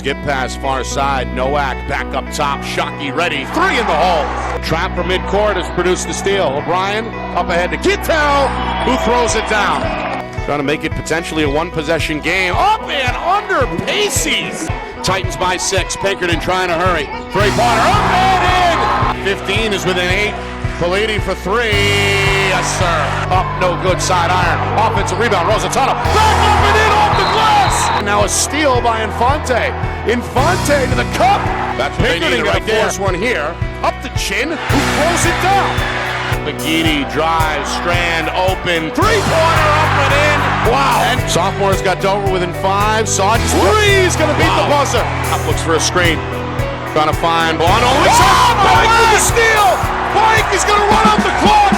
skip pass far side. Nowak back up top. Shockey ready. 3 in the hole. Trap from midcourt has produced the steal. O'Brien up ahead to Kittel, who throws it down. Trying to make it potentially a one-possession game. Up and under Pacey's. Titans by 6. Pinkerton trying to hurry. Three-pointer up and in. 15 is within 8. Politi for 3. Yes, sir. Up, no good. Side iron. Offensive rebound. Rosatano. Back up and in off the glass. Now a steal by Infante. Infante to the cup. That's what Pinkerton right there. Force one here. Up the chin. Who throws it down? McGeady drives. Strand open. Three-pointer up and in. Wow. And sophomore's got Dover within 5. Sawd's 3 is going to beat the buzzer. Up looks for a screen. Trying to find Bono. Pike with the steal. Pike is going to run out the clock.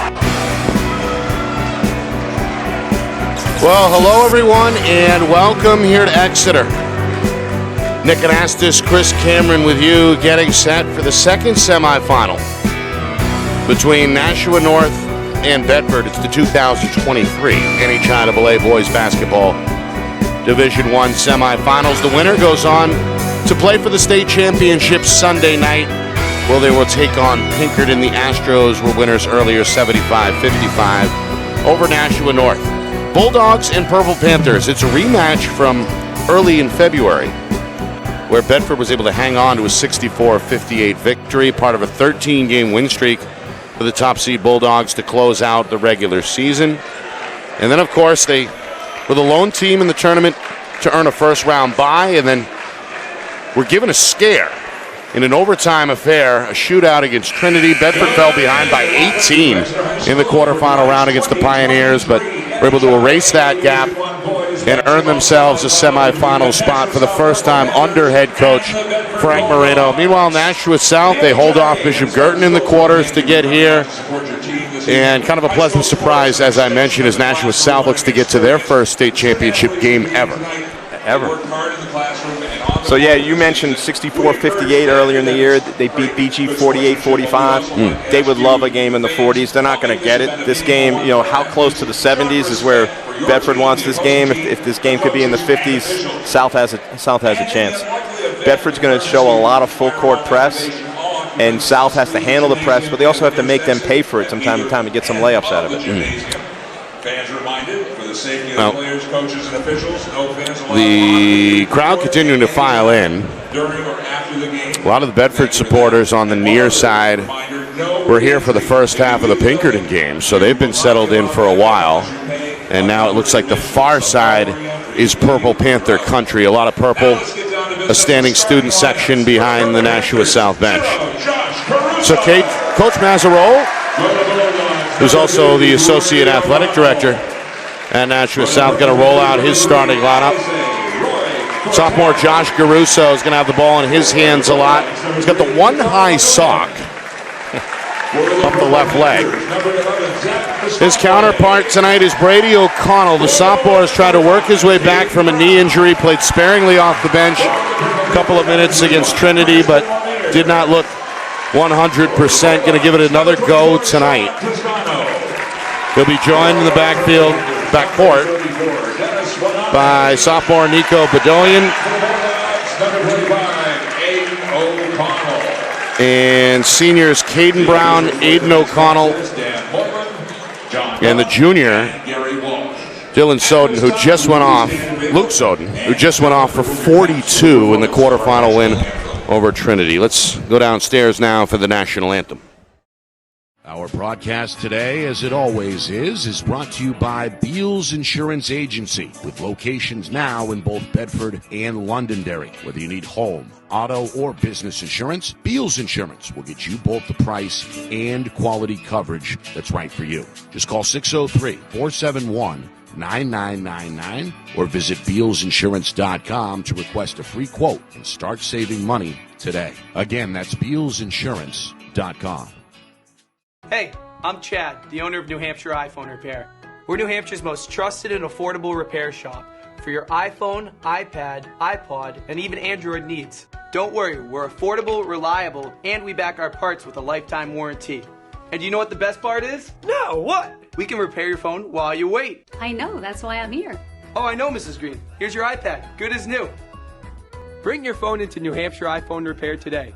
Well, hello everyone, and welcome here to Exeter. Nick Anastas, Chris Cameron with you, getting set for the second semifinal between Nashua North and Bedford. It's the 2023 NHIAA Boys Basketball Division I semifinals. The winner goes on to play for the state championship Sunday night. Well, they will take on Pinkerton. The Astros were winners earlier, 75-55 over Nashua North. Bulldogs and Purple Panthers. It's a rematch from early in February, where Bedford was able to hang on to a 64-58 victory, part of a 13-game win streak for the top seed Bulldogs to close out the regular season. And then, of course, they were the lone team in the tournament to earn a first-round bye, and then were given a scare in an overtime affair, a shootout against Trinity. Bedford fell behind by 18 in the quarterfinal round against the Pioneers, but were able to erase that gap and earn themselves a semifinal spot for the first time under head coach Frank Moreno. Meanwhile, Nashua South, they hold off Bishop Girton in the quarters to get here. And kind of a pleasant surprise, as I mentioned, as Nashua South looks to get to their first state championship game ever. So, yeah, you mentioned 64-58 earlier in the year. They beat BG 48-45. They would love a game in the 40s. They're not going to get it. This game, you know, how close to the 70s is where Bedford wants this game. If this game could be in the 50s, South has a chance. Bedford's going to show a lot of full-court press, and South has to handle the press, but they also have to make them pay for it from time to time and get some layups out of it. Fans reminded, for the safety of the players, coaches, and officials, no fans allowed. The crowd continuing to file in. During or after the game. A lot of the Bedford supporters on the near side were here for the first half of the Pinkerton game, so they've been settled in for a while. And now it looks like the far side is Purple Panther country. A lot of purple, a standing student section behind the Nashua South bench. So Coach Mazzarolo, who's also the Associate Athletic Director at Nashua South, going to roll out his starting lineup. Sophomore Josh Garuso is going to have the ball in his hands a lot. He's got the one high sock up the left leg. His counterpart tonight is Brady O'Connell. The sophomore has tried to work his way back from a knee injury, played sparingly off the bench a couple of minutes against Trinity, but did not look 100%. Going to give it another go tonight. He'll be joined in the backcourt by sophomore Nico Bedoyan and seniors Caden Brown, Aiden O'Connell, and the junior Dylan Soden, who just went off, Luke Soden, who just went off for 42 in the quarterfinal win over Trinity. Let's go downstairs now for the national anthem. Our broadcast today, as it always is brought to you by Beals Insurance Agency, with locations now in both Bedford and Londonderry. Whether you need home, auto, or business insurance, Beals Insurance will get you both the price and quality coverage that's right for you. Just call 603-471-9999 or visit BealsInsurance.com to request a free quote and start saving money today. Again, that's BealsInsurance.com. Hey, I'm Chad, the owner of New Hampshire iPhone Repair. We're New Hampshire's most trusted and affordable repair shop for your iPhone, iPad, iPod, and even Android needs. Don't worry, we're affordable, reliable, and we back our parts with a lifetime warranty. And you know what the best part is? No, what? We can repair your phone while you wait. I know, that's why I'm here. Oh, I know, Mrs. Green. Here's your iPad, good as new. Bring your phone into New Hampshire iPhone Repair today.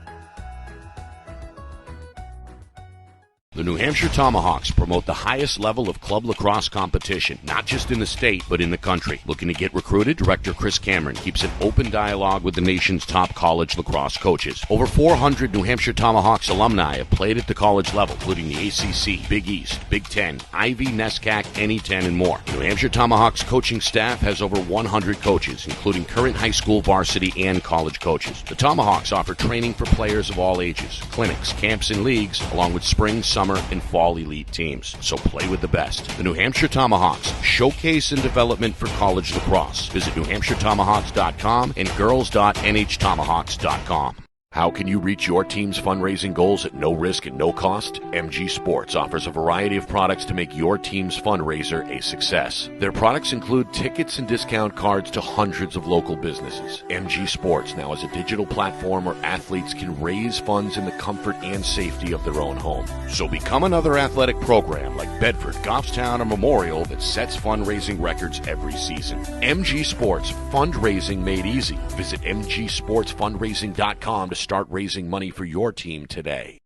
The New Hampshire Tomahawks promote the highest level of club lacrosse competition, not just in the state, but in the country. Looking to get recruited? Director Chris Cameron keeps an open dialogue with the nation's top college lacrosse coaches. Over 400 New Hampshire Tomahawks alumni have played at the college level, including the ACC, Big East, Big Ten, Ivy, NESCAC, NE10, and more. The New Hampshire Tomahawks coaching staff has over 100 coaches, including current high school, varsity, and college coaches. The Tomahawks offer training for players of all ages, clinics, camps, and leagues, along with spring, summer, and fall elite teams. So play with the best. The New Hampshire Tomahawks, showcase and development for college lacrosse. Visit newhampshiretomahawks.com and girls.nhtomahawks.com. How can you reach your team's fundraising goals at no risk and no cost? MG Sports offers a variety of products to make your team's fundraiser a success. Their products include tickets and discount cards to hundreds of local businesses. MG Sports now has a digital platform where athletes can raise funds in the comfort and safety of their own home. So become another athletic program like Bedford, Goffstown, or Memorial that sets fundraising records every season. MG Sports, fundraising made easy. Visit mgsportsfundraising.com to start raising money for your team today.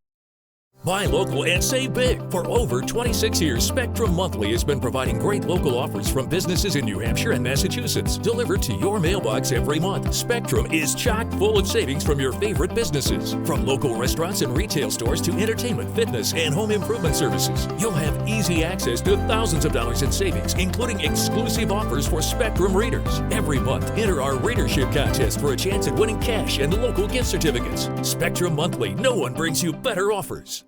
Buy local and save big. For over 26 years, Spectrum Monthly has been providing great local offers from businesses in New Hampshire and Massachusetts, delivered to your mailbox every month. Spectrum is chock full of savings from your favorite businesses. From local restaurants and retail stores to entertainment, fitness, and home improvement services. You'll have easy access to thousands of dollars in savings, including exclusive offers for Spectrum readers. Every month, enter our readership contest for a chance at winning cash and local gift certificates. Spectrum Monthly, no one brings you better offers.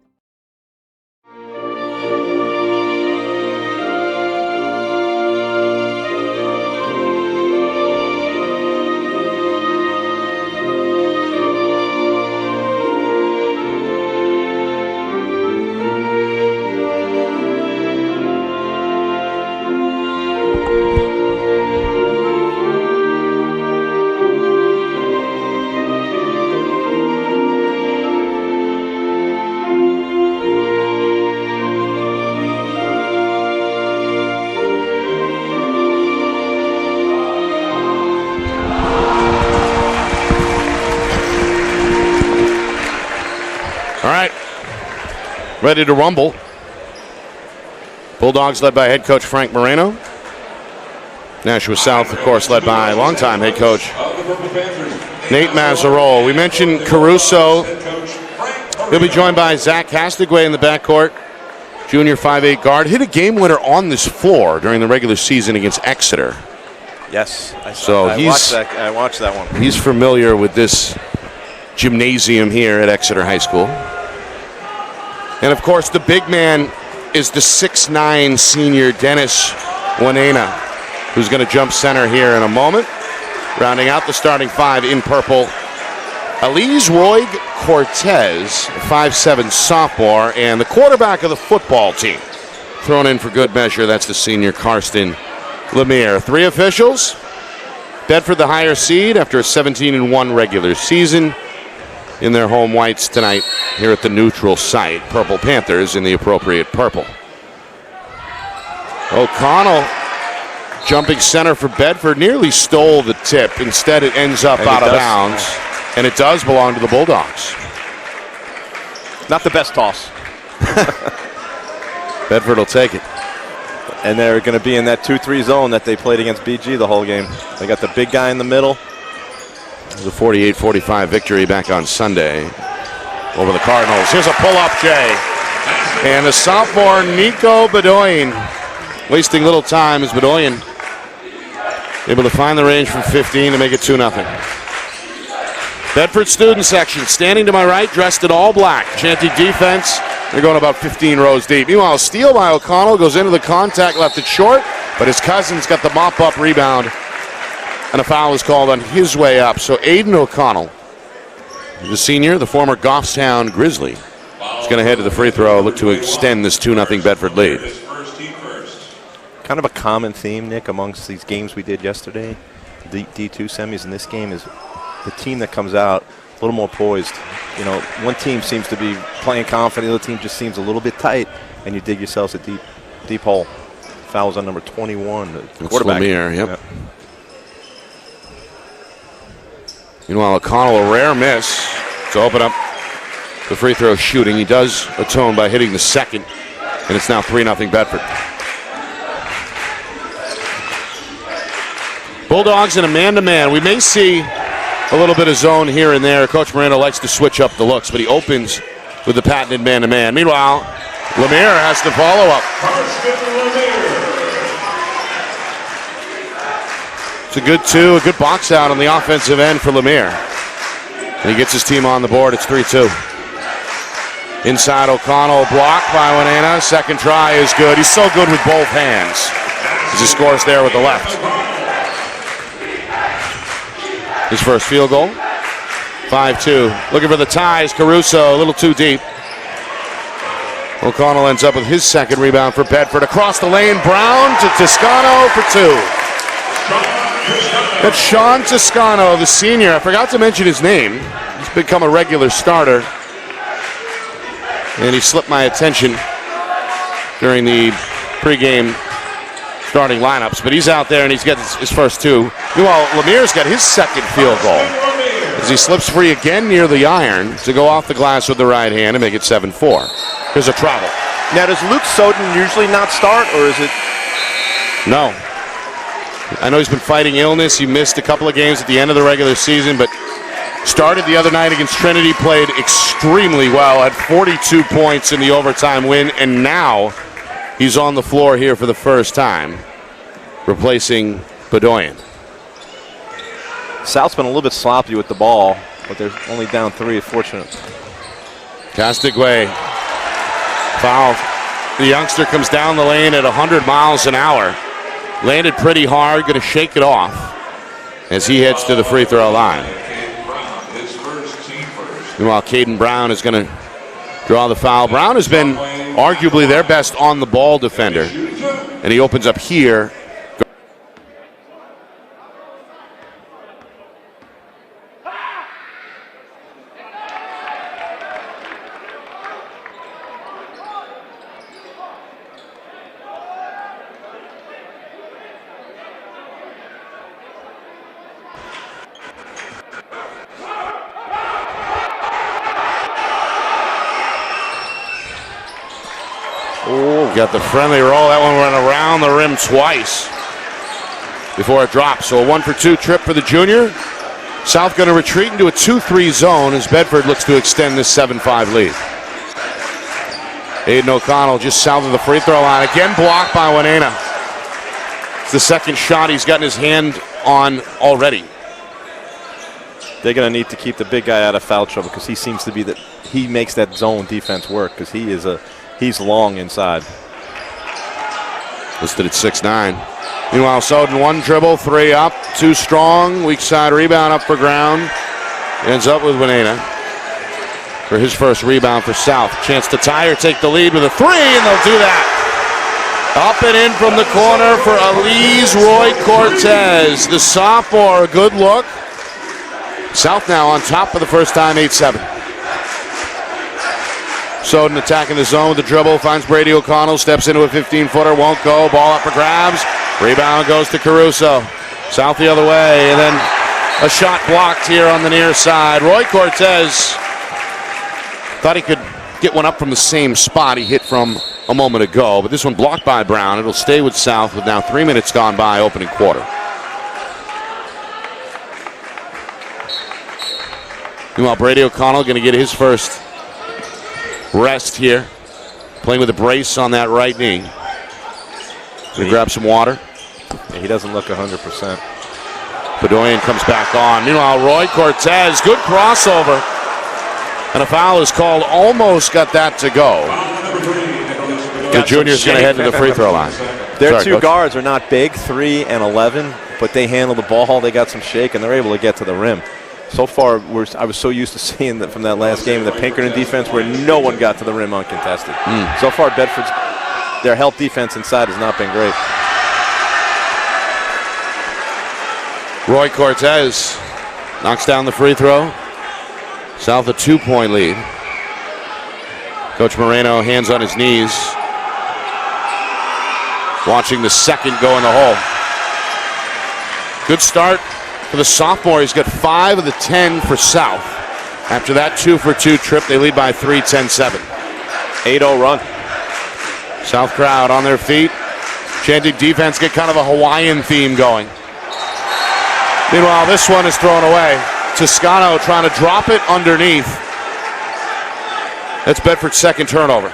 Ready to rumble. Bulldogs led by head coach Frank Moreno. Nashua South, of course, led by longtime head coach Nate Mazzarol. We mentioned Caruso. He'll be joined by Zach Castigway in the backcourt. Junior 5'8" guard. Hit a game winner on this floor during the regular season against Exeter. Yes, I watched that one. He's familiar with this gymnasium here at Exeter High School. And, of course, the big man is the 6'9" senior Dennis Wanena, who's going to jump center here in a moment. Rounding out the starting five in purple, Elise Roig Cortez, a 5'7" sophomore, and the quarterback of the football team. Thrown in for good measure, that's the senior Karsten Lemire. Three officials. Bedford the higher seed after a 17-1 regular season. In their home whites tonight here at the neutral site. Purple Panthers in the appropriate purple. O'Connell jumping center for Bedford nearly stole the tip. Instead it ends up out of bounds. And it does belong to the Bulldogs. Not the best toss. Bedford will take it. And they're going to be in that 2-3 zone that they played against BG the whole game. They got the big guy in the middle. The 48-45 victory back on Sunday over the Cardinals. Here's a pull-up, Jay. And the sophomore, Nico Bedoyan, wasting little time as Bedoyan able to find the range from 15 to make it 2-0. Bedford student section standing to my right, dressed in all black. Chanty defense. They're going about 15 rows deep. Meanwhile, a steal by O'Connell goes into the contact, left it short, but his cousin's got the mop-up rebound. And a foul is called on his way up. So Aiden O'Connell, the senior, the former Goffstown Grizzly, is going to head to the free throw, look to extend this 2-0 Bedford lead. Kind of a common theme, Nick, amongst these games we did yesterday, the D2 semis, and this game is the team that comes out a little more poised. You know, one team seems to be playing confident, the other team just seems a little bit tight, and you dig yourselves a deep hole. Fouls on number 21, the quarterback. Lemire, yep. Meanwhile, O'Connell, a rare miss to open up the free throw shooting. He does atone by hitting the second, and it's now 3-0 Bedford. Bulldogs in a man-to-man. We may see a little bit of zone here and there. Coach Moreno likes to switch up the looks, but he opens with the patented man-to-man. Meanwhile, Lemire has to follow up. It's a good box out on the offensive end for Lemire. And he gets his team on the board. It's 3-2. Inside O'Connell, blocked by Winena. Second try is good. He's so good with both hands as he scores there with the left. His first field goal. 5-2. Looking for the ties. Caruso a little too deep. O'Connell ends up with his second rebound for Bedford. Across the lane, Brown to Toscano for two. That's Sean Toscano, the senior. I forgot to mention his name. He's become a regular starter. And he slipped my attention during the pregame starting lineups. But he's out there and he's got his first two. Meanwhile, Lemire's got his second field goal as he slips free again near the iron to go off the glass with the right hand and make it 7-4. Here's a travel. Now, does Luke Soden usually not start, or is it? No. I know he's been fighting illness. He missed a couple of games at the end of the regular season, but started the other night against Trinity, played extremely well, had 42 points in the overtime win, and now he's on the floor here for the first time, replacing Bedoyan. South's been a little bit sloppy with the ball, but they're only down 3, fortunate. Castigway foul. The youngster comes down the lane at 100 miles an hour. Landed pretty hard, going to shake it off as he heads to the free throw line. Meanwhile, Caden Brown is going to draw the foul. Brown has been arguably their best on-the-ball defender, and he opens up here. Got the friendly roll. That one went around the rim twice before it drops. So a 1-for-2 trip for the junior. South going to retreat into a 2-3 zone as Bedford looks to extend this 7-5 lead. Aiden O'Connell just south of the free throw line. Again blocked by Winena. It's the second shot he's gotten his hand on already. They're going to need to keep the big guy out of foul trouble because he seems to be that he makes that zone defense work because he's long inside. Listed at 6'9". Meanwhile, Soden 1 dribble, 3 up, 2 strong, weak side rebound up for ground. Ends up with Winena for his first rebound for South. Chance to tie or take the lead with a 3, and they'll do that. Up and in from the corner for Elise Roy Cortez, the sophomore. A good look. South now on top for the first time, 8-7. Soden attacking the zone with the dribble, finds Brady O'Connell, steps into a 15-footer, won't go, ball up for grabs, rebound goes to Caruso. South the other way, and then a shot blocked here on the near side. Roy Cortez thought he could get one up from the same spot he hit from a moment ago, but this one blocked by Brown. It'll stay with South with now 3 minutes gone by opening quarter. Meanwhile, Brady O'Connell going to get his first rest here, playing with a brace on that right knee. Gonna grab some water. Yeah, he doesn't look 100%. Bedoyan comes back on. Meanwhile, Roy Cortez, good crossover. And a foul is called. Almost got that to go. The junior's going to head to the free throw line. Their two guards are not big, 3 and 11, but they handle the ball. They got some shake, and they're able to get to the rim. So far, I was so used to seeing that from that last game, the Pinkerton defense, where no one got to the rim uncontested. So far, Bedford's their help defense inside has not been great. Roy Cortez knocks down the free throw. South a 2-point lead. Coach Moreno, hands on his knees, watching the second go in the hole. Good start For the sophomore, he's got 5 of the 10 for South. After that 2-for-2 trip, they lead by 3, 10-7. 8-0 run. South crowd on their feet. Chanting defense, get kind of a Hawaiian theme going. Meanwhile, this one is thrown away. Toscano trying to drop it underneath. That's Bedford's second turnover.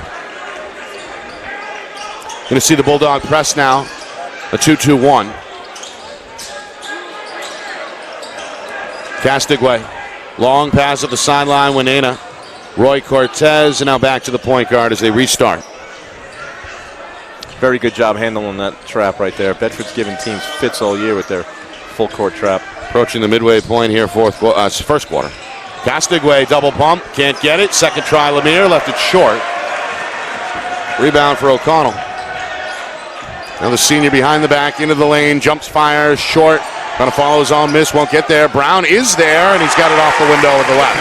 Going to see the Bulldog press now. A 2-2-1. Castigway. Long pass at the sideline. Winena. Roy Cortez, and now back to the point guard as they restart. Very good job handling that trap right there. Bedford's given teams fits all year with their full court trap. Approaching the midway point here, first quarter. Castigway, double pump, can't get it. Second try, Lemire left it short. Rebound for O'Connell. Now the senior behind the back, into the lane, jumps, fires, short. Trying to follow his own miss, won't get there. Brown is there, and he's got it off the window with the left.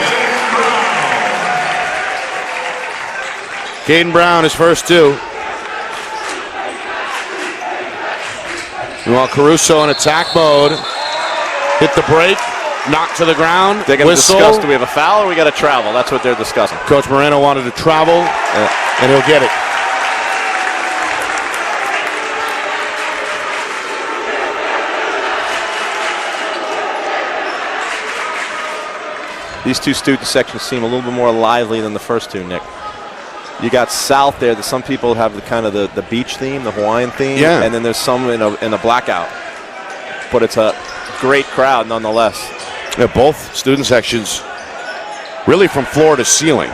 Caden Brown, his first 2. Meanwhile, Caruso in attack mode. Hit the break, knocked to the ground. They're going to discuss, do we have a foul or we got to travel? That's what they're discussing. Coach Moreno wanted to travel, and he'll get it. These two student sections seem a little bit more lively than the first two, Nick. You got South there that some people have the kind of the beach theme, the Hawaiian theme, yeah. And then there's some in a blackout. But it's a great crowd nonetheless. Yeah, both student sections really from floor to ceiling.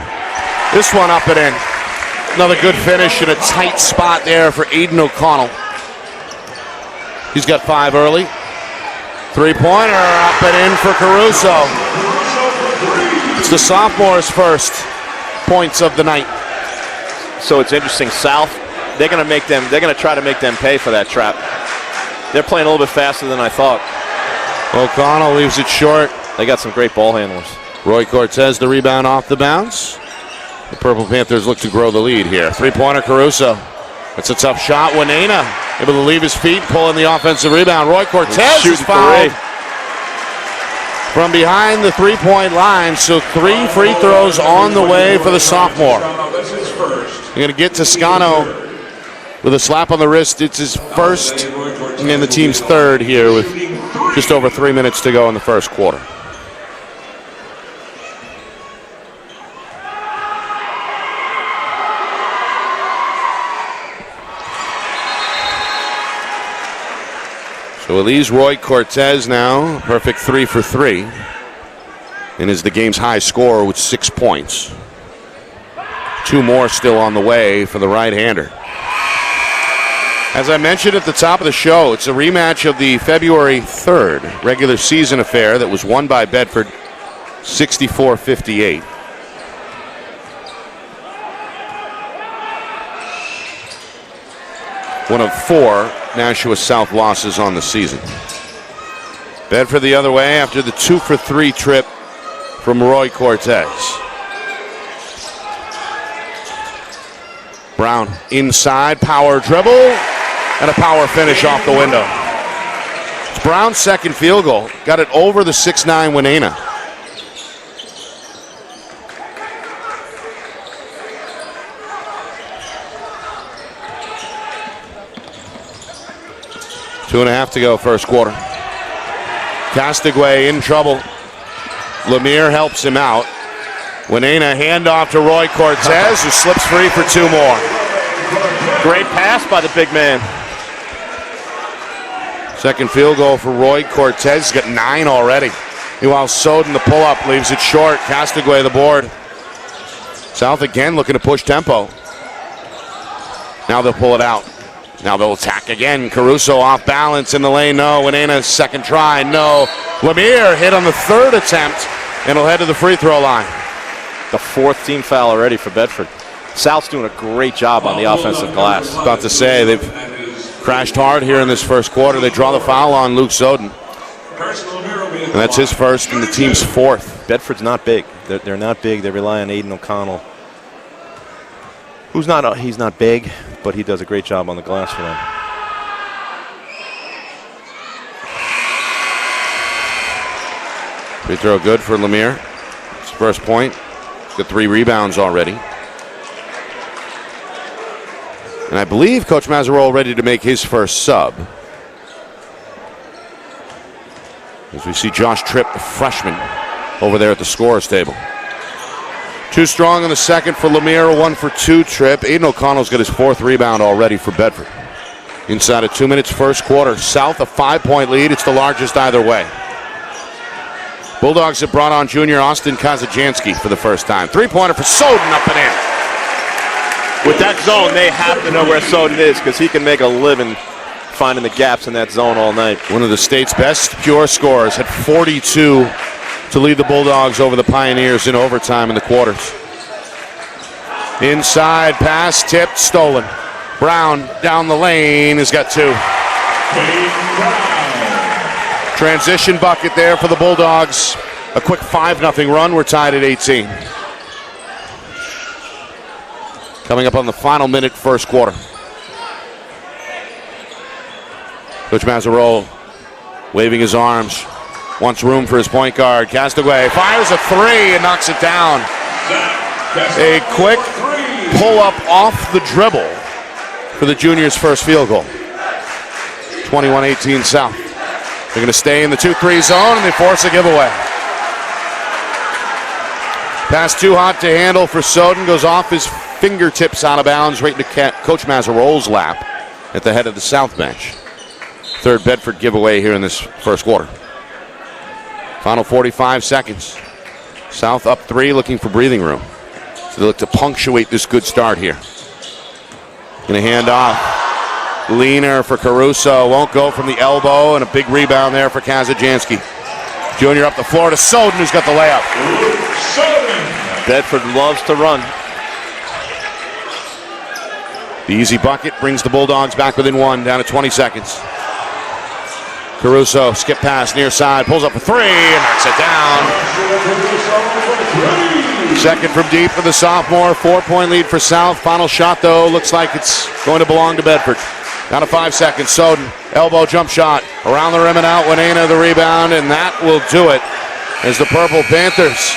This one up and in. Another good finish in a tight spot there for Aiden O'Connell. He's got 5 early. 3-pointer up and in for Caruso. It's the sophomore's first points of the night. So it's interesting. South, they're going to try to make them pay for that trap. They're playing a little bit faster than I thought. O'Connell leaves it short. They got some great ball handlers. Roy Cortez, the rebound off the bounce. The Purple Panthers look to grow the lead here. 3-pointer Caruso. That's a tough shot. Winena able to leave his feet, pulling the offensive rebound. Roy Cortez is fouled from behind the 3-point line. So 3 free throws on the way for the sophomore. You're going to get Toscano with a slap on the wrist. It's his first and the team's third here with just over 3 minutes to go in the first quarter. So it leaves Roy Cortez now, perfect 3 for 3, and is the game's high scorer with 6 points. 2 more still on the way for the right-hander. As I mentioned at the top of the show, it's a rematch of the February 3rd regular season affair that was won by Bedford 64-58. One of 4 Nashua South losses on the season. Bedford the other way after the 2 for 3 trip from Roy Cortez. Brown inside, power dribble, and a power finish off the window. It's Brown's second field goal. Got it over the 6'9" Winena. Two and a half to go, first quarter. Castigway in trouble. Lemire helps him out. Winena handoff to Roy Cortez, who slips free for 2 more. Great pass by the big man. Second field goal for Roy Cortez. He's got 9 already. Meanwhile, Soden, the pull-up, leaves it short. Castigway, the board. South again looking to push tempo. Now they'll pull it out. Now they'll attack again. Caruso off balance in the lane. No. Winena's second try. No. Lemire hit on the 3rd attempt, and he'll head to the free throw line. The 4th team foul already for Bedford. South's doing a great job on the offensive glass. About to say, they've crashed hard here in this first quarter. They draw the foul on Luke Soden. And that's his first and the team's 4th. Bedford's not big. They're not big. They rely on Aiden O'Connell. He's not big, but he does a great job on the glass for them. Free throw good for Lemire. His first point. He's got 3 rebounds already. And I believe Coach Mazzarolo ready to make his first sub. As we see Josh Tripp, the freshman, over there at the scorer's table. 2 strong in the second for Lemire, 1 for 2 Tripp. Aiden O'Connell's got his 4th rebound already for Bedford. Inside of 2 minutes first quarter. South a 5-point lead. It's the largest either way. Bulldogs have brought on junior Austin Kazajanski for the first time. 3-pointer for Soden, up and in. With that zone, they have to know where Soden is because he can make a living finding the gaps in that zone all night. One of the state's best pure scorers, had 42 to lead the Bulldogs over the Pioneers in overtime in the quarters. Inside pass, tipped, stolen. Brown down the lane has got 2. Transition bucket there for the Bulldogs. A quick 5-0 run. We're tied at 18. Coming up on the final minute, first quarter. Coach Mazzarolo waving his arms. Wants room for his point guard. Castaway fires a 3 and knocks it down. A quick pull-up off the dribble for the juniors' first field goal. 21-18 South. They're going to stay in the 2-3 zone and they force a giveaway. Pass too hot to handle for Soden. Goes off his fingertips out of bounds right into Coach Mazzarolo's lap at the head of the South bench. 3rd Bedford giveaway here in this first quarter. Final 45 seconds. South up 3, looking for breathing room. So they look to punctuate this good start here. Going to hand off. Leaner for Caruso. Won't go from the elbow, and a big rebound there for Kazajanski. Junior up the floor to Soden, who's got the layup. Bedford loves to run. The easy bucket brings the Bulldogs back within 1, down to 20 seconds. Caruso, skip pass near side, pulls up a 3 and knocks it down. Second from deep for the sophomore, 4-point lead for South. Final shot, though, looks like it's going to belong to Bedford. Down to 5 seconds. Soden, elbow jump shot, around the rim and out. Winena the rebound, and that will do it as the Purple Panthers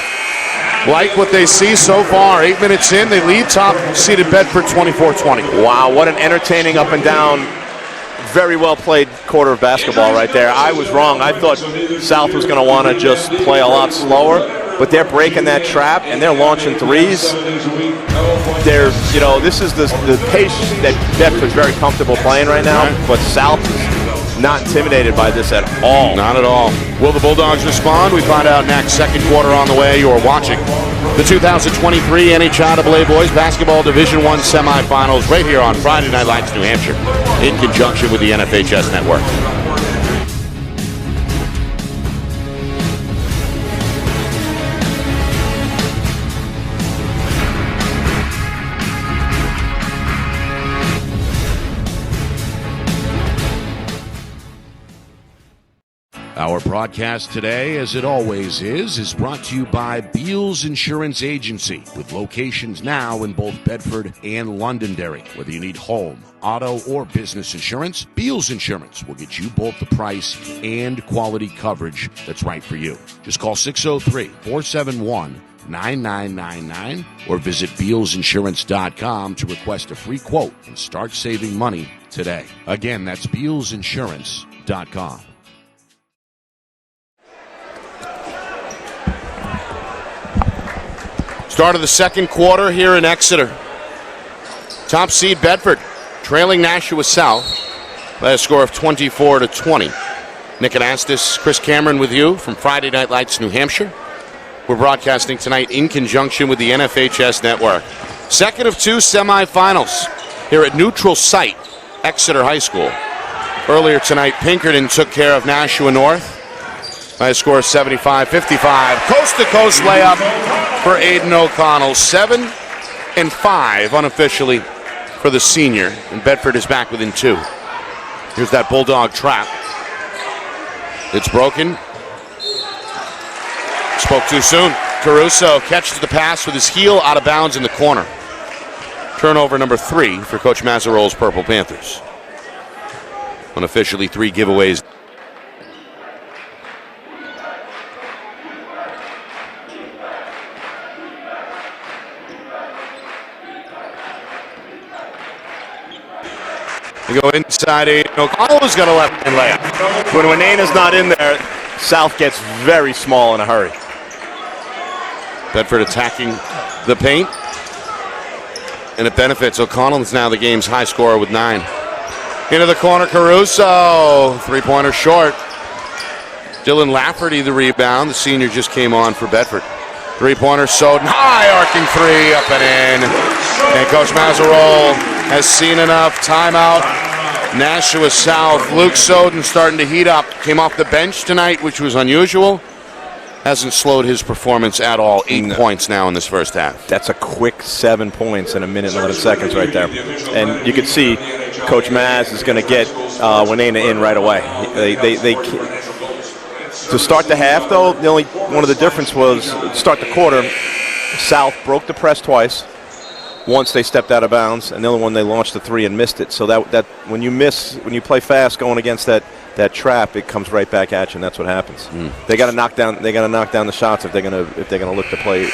like what they see so far. 8 minutes in, they lead top-seeded Bedford 24-20. Wow, what an entertaining up and down, very well played quarter of basketball right there. I was wrong. I thought South was going to want to just play a lot slower, but they're breaking that trap and they're launching threes. They're, this is the pace that Bedford's very comfortable playing right now, but South is not intimidated by this at all. Not at all. Will the Bulldogs respond? We find out next. Second quarter on the way. You are watching the 2023 NHIAA Boys Basketball Division I Semifinals right here on Friday Night Lights, New Hampshire, in conjunction with the NFHS Network. Our broadcast today, as it always is brought to you by Beals Insurance Agency, with locations now in both Bedford and Londonderry. Whether you need home, auto, or business insurance, Beals Insurance will get you both the price and quality coverage that's right for you. Just call 603-471-9999 or visit BealsInsurance.com to request a free quote and start saving money today. Again, that's BealsInsurance.com. Start of the second quarter here in Exeter. Top seed Bedford trailing Nashua South by a score of 24-20. Nick Anastas, Chris Cameron with you from Friday Night Lights, New Hampshire. We're broadcasting tonight in conjunction with the NFHS Network. Second of 2 semifinals here at neutral site, Exeter High School. Earlier tonight, Pinkerton took care of Nashua North by a score of 75-55. Coast-to-coast layup for Aiden O'Connell. 7-5 unofficially for the senior, and Bedford is back within 2. Here's that Bulldog trap. It's broken. Spoke too soon. Caruso catches the pass with his heel out of bounds in the corner. Turnover number 3 for Coach Mazzarolo's Purple Panthers. Unofficially 3 giveaways. They go inside 8. O'Connell's got a left-hand layup. When Wayna's not in there, South gets very small in a hurry. Bedford attacking the paint. And it benefits. O'Connell is now the game's high scorer with 9. Into the corner, Caruso. Three-pointer short. Dylan Lafferty the rebound. The senior just came on for Bedford. Three-pointer, Soden. High arcing three, up and in. And Coach Mazzarol has seen enough. Timeout. Nashua South. Luke Soden starting to heat up. Came off the bench tonight, which was unusual. Hasn't slowed his performance at all. 8 points now in this first half. That's a quick 7 points in a minute and 11 seconds right there. And you can see Coach Maz is going to get Wayna in right away. They to start the half, though, the only one of the difference was start the quarter. South broke the press twice. Once they stepped out of bounds, and the other one they launched a three and missed it. So that when you play fast going against that trap, it comes right back at you, and that's what happens. They got to knock down the shots if they're gonna look to play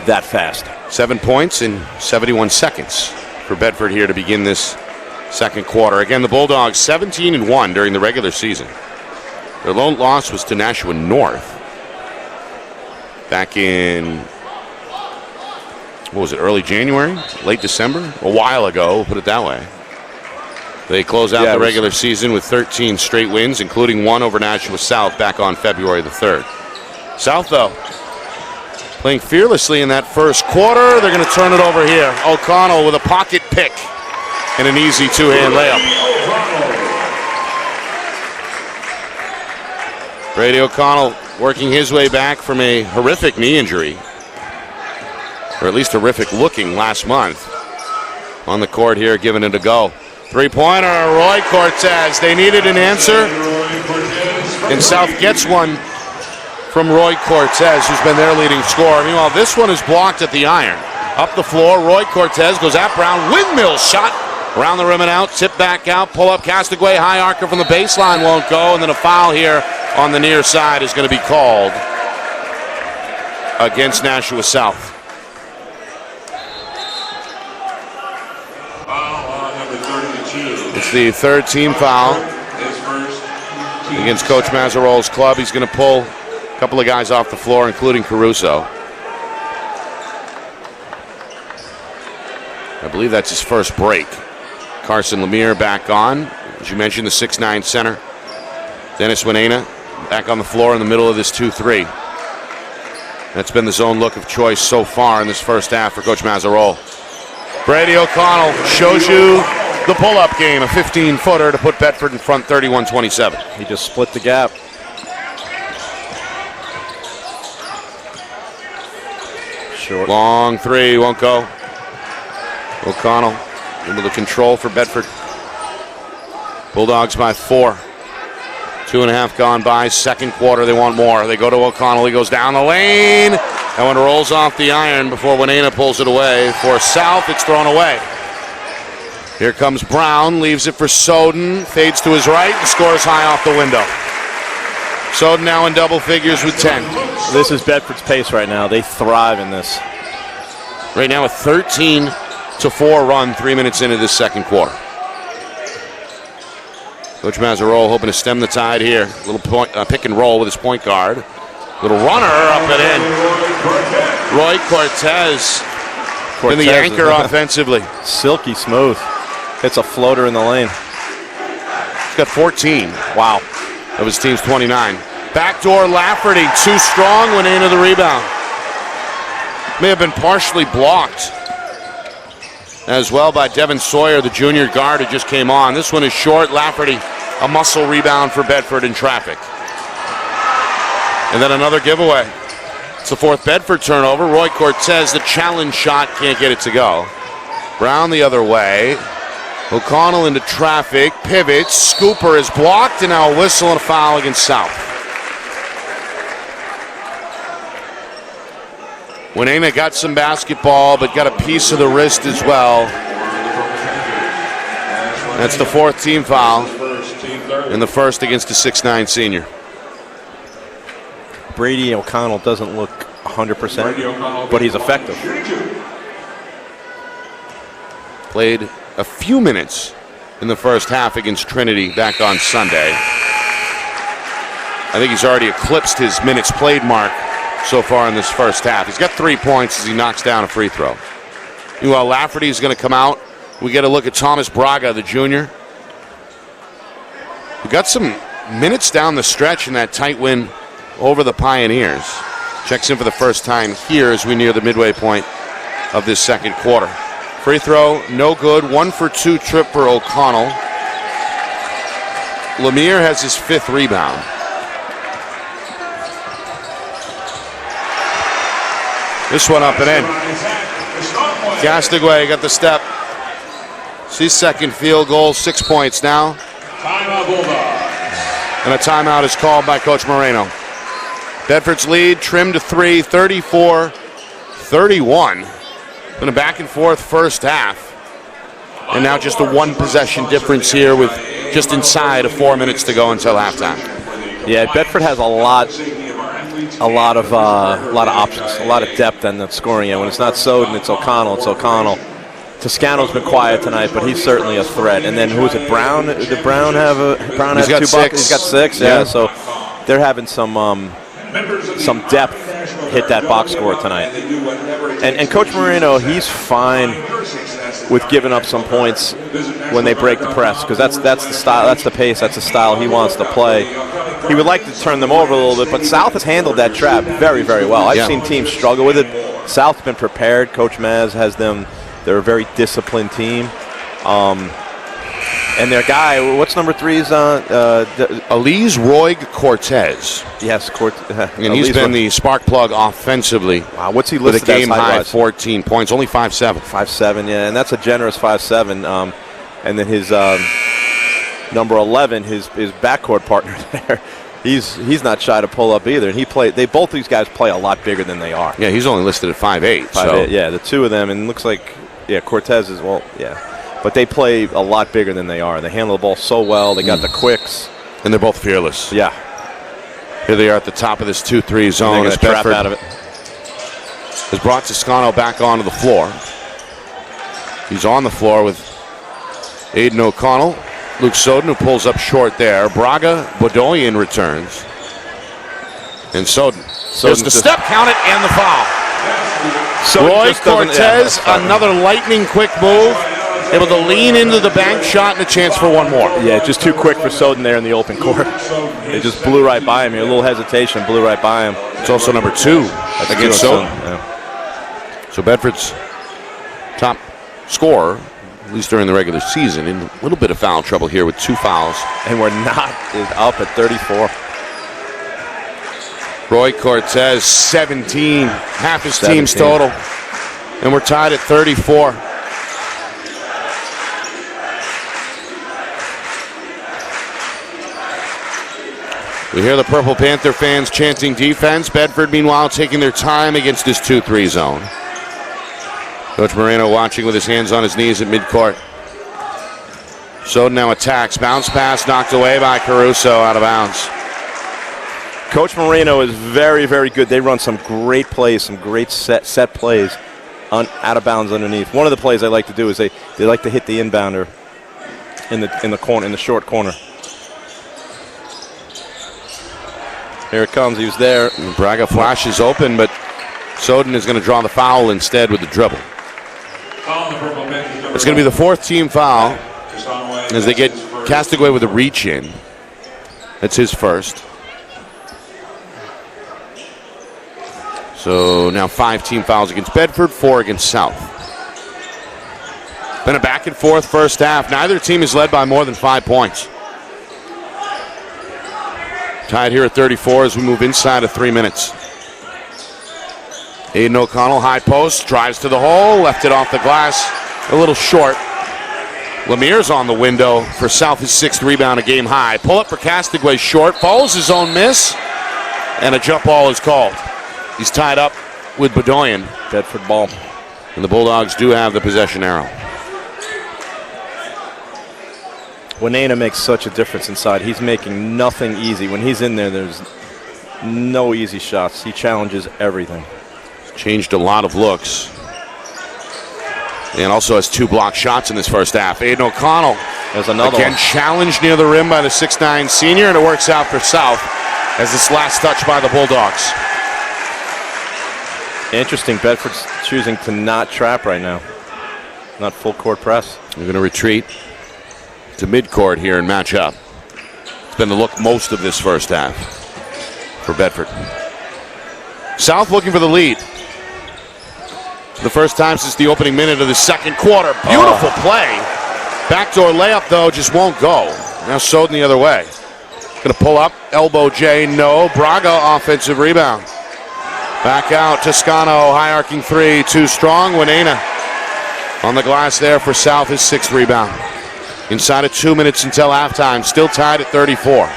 that fast. 7 points in 71 seconds for Bedford here to begin this second quarter. Again, the Bulldogs 17-1 during the regular season. Their lone loss was to Nashua North back in, what was it, early January, late December? A while ago, we'll put it that way. They close out the regular season with 13 straight wins, including one over Nashua South back on February the 3rd. South, though, playing fearlessly in that first quarter. They're going to turn it over here. O'Connell with a pocket pick and an easy two-hand layup. Brady O'Connell working his way back from a horrific knee injury, or at least horrific looking last month. On the court here, giving it a go. Three-pointer, Roy Cortez. They needed an answer, and South gets one from Roy Cortez, who's been their leading scorer. Meanwhile, this one is blocked at the iron. Up the floor, Roy Cortez goes at Brown. Windmill shot. Around the rim and out. Tip back out. Pull up Castigway. High arcer from the baseline won't go. And then a foul here on the near side is going to be called against Nashua South. It's the third team foul against Coach Mazzarol's club. He's going to pull a couple of guys off the floor, including Caruso. I believe that's his first break. Carson Lemire back on. As you mentioned, the 6'9 center. Dennis Wayna back on the floor in the middle of this 2-3. That's been the zone look of choice so far in this first half for Coach Mazzarol. Brady O'Connell shows you the pull-up game, a 15-footer to put Bedford in front 31-27. He just split the gap. Short. Long three, won't go. O'Connell into the control for Bedford. Bulldogs by 4. 2.5 gone by. Second quarter, they want more. They go to O'Connell. He goes down the lane. That one rolls off the iron before Wayna pulls it away. For South, it's thrown away. Here comes Brown. Leaves it for Soden. Fades to his right and scores high off the window. Soden now in double figures with 10. This is Bedford's pace right now. They thrive in this. Right now a 13-4 run 3 minutes into this second quarter. Coach Mazzarol hoping to stem the tide here. Little pick and roll with his point guard. Little runner up and in. Roy Cortez been the anchor offensively. Silky smooth. Hits a floater in the lane. He's got 14. Wow. Of his team's 29. Backdoor Lafferty, too strong, went into the rebound. May have been partially blocked as well by Devin Sawyer, the junior guard who just came on. This one is short. Lafferty, a muscle rebound for Bedford in traffic. And then another giveaway. It's the fourth Bedford turnover. Roy Cortez, the challenge shot, can't get it to go. Brown the other way. O'Connell into traffic, pivots, Scooper is blocked, and now a whistle and a foul against South. Wayna got some basketball, but got a piece of the wrist as well. That's the fourth team foul, and the first against the 6'9 senior. Brady O'Connell doesn't look 100%, but he's effective. Played a few minutes in the first half against Trinity back on Sunday. I think he's already eclipsed his minutes played mark so far in this first half. He's got 3 points as he knocks down a free throw. Meanwhile, Lafferty is going to come out. We get a look at Thomas Braga, the junior. We got some minutes down the stretch in that tight win over the Pioneers. Checks in for the first time here as we near the midway point of this second quarter. Free throw, no good. 1 for 2 trip for O'Connell. Lemire has his 5th rebound. This one up and in. Castigway got the step. It's his second field goal, 6 points now. And a timeout is called by Coach Moreno. Bedford's lead trimmed to 3, 34-31. Been a back and forth first half. And now just a 1 possession difference here with just inside of 4 minutes to go until halftime. Yeah, Bedford has a lot of options, a lot of depth in the scoring end. When it's not Soden, it's O'Connell. Toscano's been quiet tonight, but he's certainly a threat. And then who is it? Brown? Did Brown have Brown has 2 buckets? He's got 6. Yeah, so they're having some depth hit that box score tonight. And Coach Moreno, he's fine with giving up some points when they break the press, because that's the style, that's the pace, that's the style he wants to play. He would like to turn them over a little bit, but South has handled that trap very, very well. I've seen teams struggle with it. South's been prepared. Coach Maz has them. They're a very disciplined team. And their guy, what's number 3's Elise Roig Cortez. Yes, and he's been the spark plug offensively. Wow, what's he listed with a game high 14 points, only 5'7". 5'7", yeah, and that's a generous 5'7". And then his number 11, his backcourt partner there, he's not shy to pull up either. And both these guys play a lot bigger than they are. Yeah, he's only listed at 5'8". 5'8", yeah, the 2 of them, and it looks like Cortez is but they play a lot bigger than they are. They handle the ball so well. They got the quicks. And they're both fearless. Yeah. Here they are at the top of this 2-3 zone. As Bedford trap out of it. Has brought Toscano back onto the floor. He's on the floor with Aiden O'Connell. Luke Soden, who pulls up short there. Braga Bedoyan returns. And Soden. There's the step, count it, and the foul. Roy Cortez, another lightning quick move. Able to lean into the bank shot and a chance for one more. Yeah, just too quick for Soden there in the open court. It just blew right by him. A little hesitation, blew right by him. It's also number 2 against Soden. Yeah. So Bedford's top scorer, at least during the regular season, in a little bit of foul trouble here with 2 fouls. And we're not up at 34. Roy Cortez, 17, half his team's total. And we're tied at 34. We hear the Purple Panther fans chanting defense. Bedford, meanwhile, taking their time against this 2-3 zone. Coach Moreno watching with his hands on his knees at midcourt. Soden now attacks. Bounce pass knocked away by Caruso, out of bounds. Coach Moreno is very, very good. They run some great plays, some great set plays out of bounds underneath. One of the plays I like to do is they like to hit the inbounder in the corner, in the short corner. Here it comes. He was there. And Braga flashes open, but Soden is going to draw the foul instead with the dribble. It's going to be the 4th team foul as they get Castigway with a reach in. That's his first. So now 5 team fouls against Bedford, 4 against South. Been a back and forth first half. Neither team is led by more than 5 points. Tied here at 34 as we move inside of 3 minutes. Aiden O'Connell, high post, drives to the hole, left it off the glass, a little short. Lemire's on the window for South, his 6th rebound, a game high. Pull up for Castigway, short, follows his own miss, and a jump ball is called. He's tied up with Bedoyan. Bedford ball. And the Bulldogs do have the possession arrow. Winena makes such a difference inside. He's making nothing easy. When he's in there, there's no easy shots. He challenges everything. Changed a lot of looks. And also has 2 blocked shots in this first half. Aiden O'Connell There's another Again, one. challenged near the rim by the 6'9 senior, and it works out for South as this last touch by the Bulldogs. Interesting, Bedford's choosing to not trap right now. Not full court press. They're going to retreat to midcourt here and match up. It's been the look most of this first half for Bedford. South looking for the lead. For the first time since the opening minute of the second quarter. Beautiful play. Backdoor layup, though, just won't go. Now Soden the other way. Going to pull up. Elbow J, no. Braga offensive rebound. Back out. Toscano, high arcing three. Too strong. Winena on the glass there for South, his 6th rebound. Inside of 2 minutes until halftime. Still tied at 34.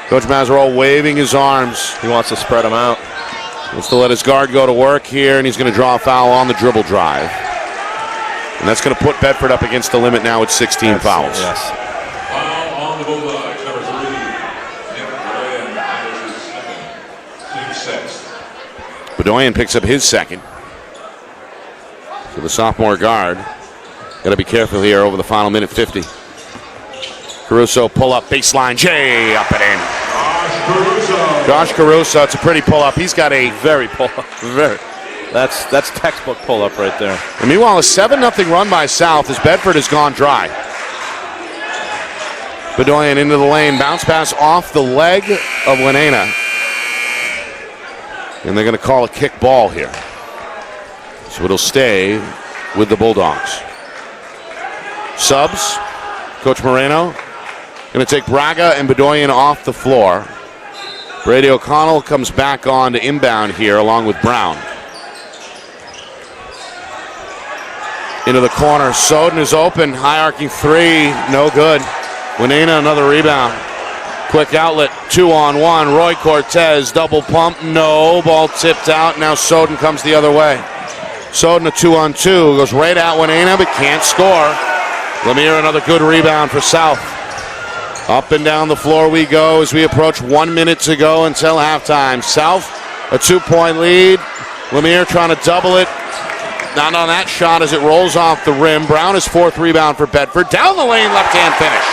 Coach Mazzarol waving his arms. He wants to spread them out. Wants to let his guard go to work here, and he's going to draw a foul on the dribble drive. And that's going to put Bedford up against the limit now with 16 fouls. Yes. Foul on the Bulldogs, number 3. Nick Bedoyan, his second. Team 6th. Bedoyan picks up his 2nd. So the sophomore guard. Got to be careful here over the final minute 50. Caruso pull up baseline. J up and in. Josh Caruso, it's a pretty pull up. He's got a Very pull up. Very. That's textbook pull up right there. And meanwhile, a 7-0 run by South as Bedford has gone dry. Bedoyan into the lane. Bounce pass off the leg of Winena. And they're going to call a kick ball here. So it'll stay with the Bulldogs. Subs. Coach Moreno going to take Braga and Bedoyan off the floor. Brady O'Connell comes back on to inbound here along with Brown. Into the corner. Soden is open. High arcing three. No good. Winena another rebound. Quick outlet. 2-on-1. Roy Cortez double pump. No. Ball tipped out. Now Soden comes the other way. Soden a 2-on-2. Goes right at Winena but can't score. Lemire another good rebound for South. Up and down the floor we go as we approach 1 minute to go until halftime. South, a 2-point lead. Lemire trying to double it. Not on that shot as it rolls off the rim. Brown is 4th rebound for Bedford. Down the lane, left-hand finish.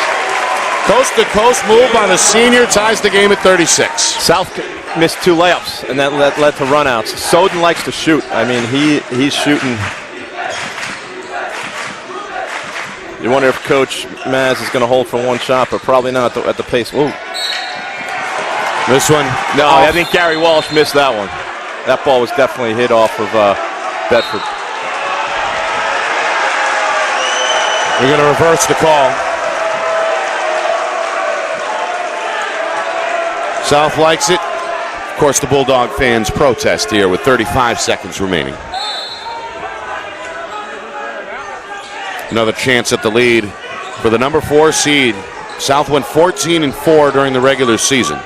Coast-to-coast move by the senior ties the game at 36. South missed 2 layups, and that led to runouts. Soden likes to shoot. I mean, he's shooting. You wonder if Coach Maz is going to hold for 1 shot, but probably not at the pace. Ooh. This one. No, I think Gary Walsh missed that one. That ball was definitely hit off of Bedford. We're going to reverse the call. South likes it. Of course, the Bulldog fans protest here with 35 seconds remaining. Another chance at the lead for the number 4 seed. South went 14-4 during the regular season.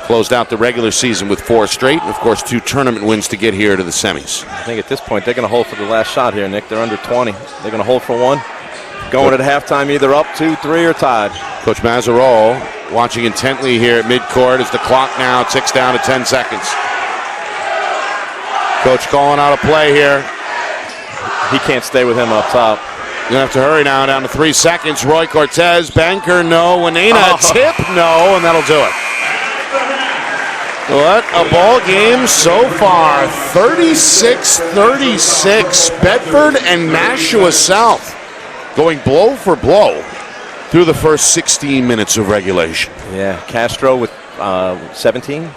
Closed out the regular season with 4 straight, and of course 2 tournament wins to get here to the semis. I think at this point they're going to hold for the last shot here, Nick. They're under 20. They're going to hold for 1. Going at halftime either up 2, 3, or tied. Coach Mazzarol watching intently here at midcourt as the clock now ticks down to 10 seconds. Coach calling out a play here. He can't stay with him up top. You're going to have to hurry now, down to 3 seconds. Roy Cortez, banker, no. Winena, tip, no, and that'll do it. What a ball game so far. 36-36. Bedford and Nashua South going blow for blow through the first 16 minutes of regulation. Yeah, Castro with 17.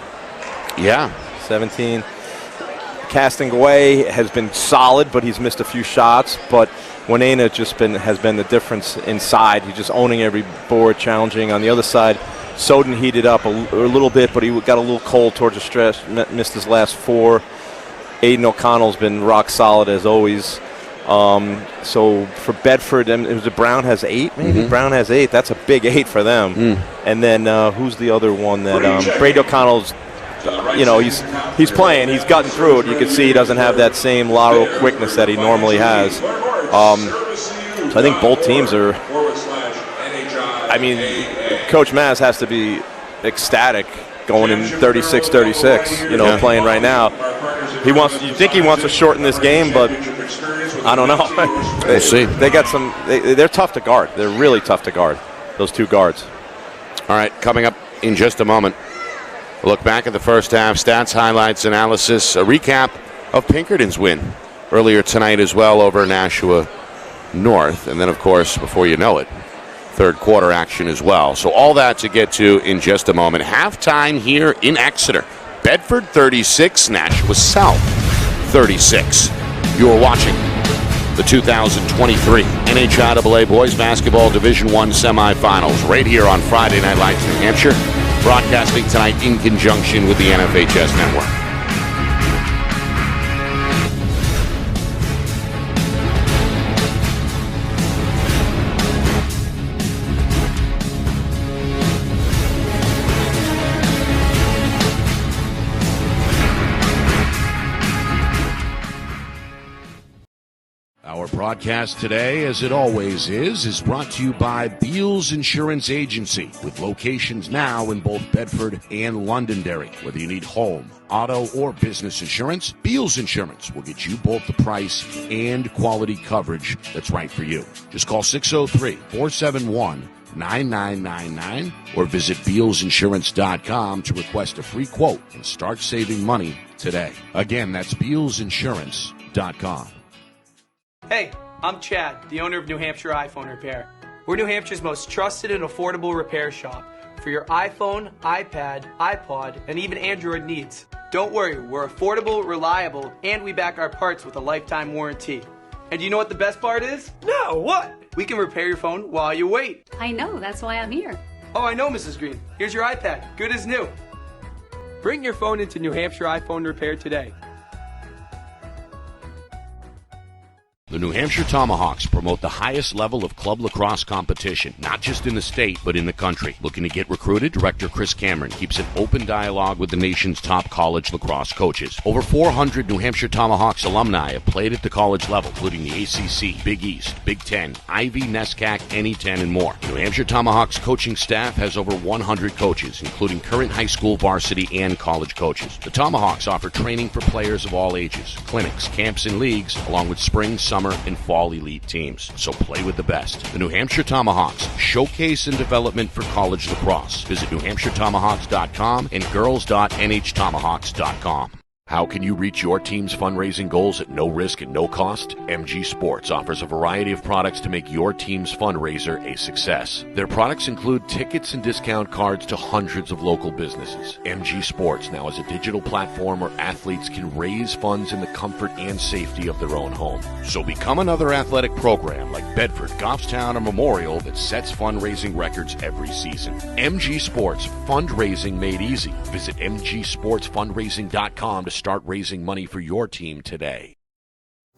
Yeah. 17. Castonguay has been solid, but he's missed a few shots. But Winena has been the difference inside. He's just owning every board, challenging. On the other side, Soden heated up a little bit, but he got a little cold towards the stretch. Missed his last 4. Aiden O'Connell's been rock solid as always. So for Bedford, it was Brown has 8, maybe? Mm-hmm. Brown has 8. That's a big 8 for them. And then who's the other one that Brady O'Connell's? He's playing. He's gotten through it. You can see he doesn't have that same lateral quickness that he normally has. So I think both teams are. I mean, Coach Maz has to be ecstatic going in 36-36. Playing right now. You think he wants to shorten this game, but I don't know. We'll see. They got some. They're tough to guard. They're really tough to guard. Those two guards. All right, coming up in just a moment. We'll look back at the first half, stats, highlights, analysis, a recap of Pinkerton's win earlier tonight as well over Nashua North. And then, of course, before you know it, third quarter action as well. So all that to get to in just a moment. Halftime here in Exeter. Bedford 36, Nashua South 36. You are watching the 2023 NHIAA Boys Basketball Division I Semifinals right here on Friday Night Lights, New Hampshire. Broadcasting tonight in conjunction with the NFHS Network. Our broadcast today, as it always is brought to you by Beals Insurance Agency, with locations now in both Bedford and Londonderry. Whether you need home, auto, or business insurance, Beals Insurance will get you both the price and quality coverage that's right for you. Just call 603-471-9999 or visit BealsInsurance.com to request a free quote and start saving money today. Again, that's BealsInsurance.com. Hey, I'm Chad, the owner of New Hampshire iPhone Repair. We're New Hampshire's most trusted and affordable repair shop for your iPhone, iPad, iPod, and even Android needs. Don't worry, we're affordable, reliable, and we back our parts with a lifetime warranty. And you know what the best part is? No, what? We can repair your phone while you wait. I know, that's why I'm here. Oh, I know, Mrs. Green. Here's your iPad, good as new. Bring your phone into New Hampshire iPhone Repair today. The New Hampshire Tomahawks promote the highest level of club lacrosse competition, not just in the state, but in the country. Looking to get recruited? Director Chris Cameron keeps an open dialogue with the nation's top college lacrosse coaches. Over 400 New Hampshire Tomahawks alumni have played at the college level, including the ACC, Big East, Big Ten, Ivy, NESCAC, NE10, and more. New Hampshire Tomahawks coaching staff has over 100 coaches, including current high school, varsity, and college coaches. The Tomahawks offer training for players of all ages, clinics, camps, and leagues, along with spring, summer, and fall elite teams. So play with the best. The New Hampshire Tomahawks, showcase and development for college lacrosse. Visit NewHampshireTomahawks.com and girls.nhtomahawks.com. How can you reach your team's fundraising goals at no risk and no cost? MG Sports offers a variety of products to make your team's fundraiser a success. Their products include tickets and discount cards to hundreds of local businesses. MG Sports now has a digital platform where athletes can raise funds in the comfort and safety of their own home. So become another athletic program like Bedford, Goffstown, or Memorial that sets fundraising records every season. MG Sports, fundraising made easy. Visit mgsportsfundraising.com to start raising money for your team today.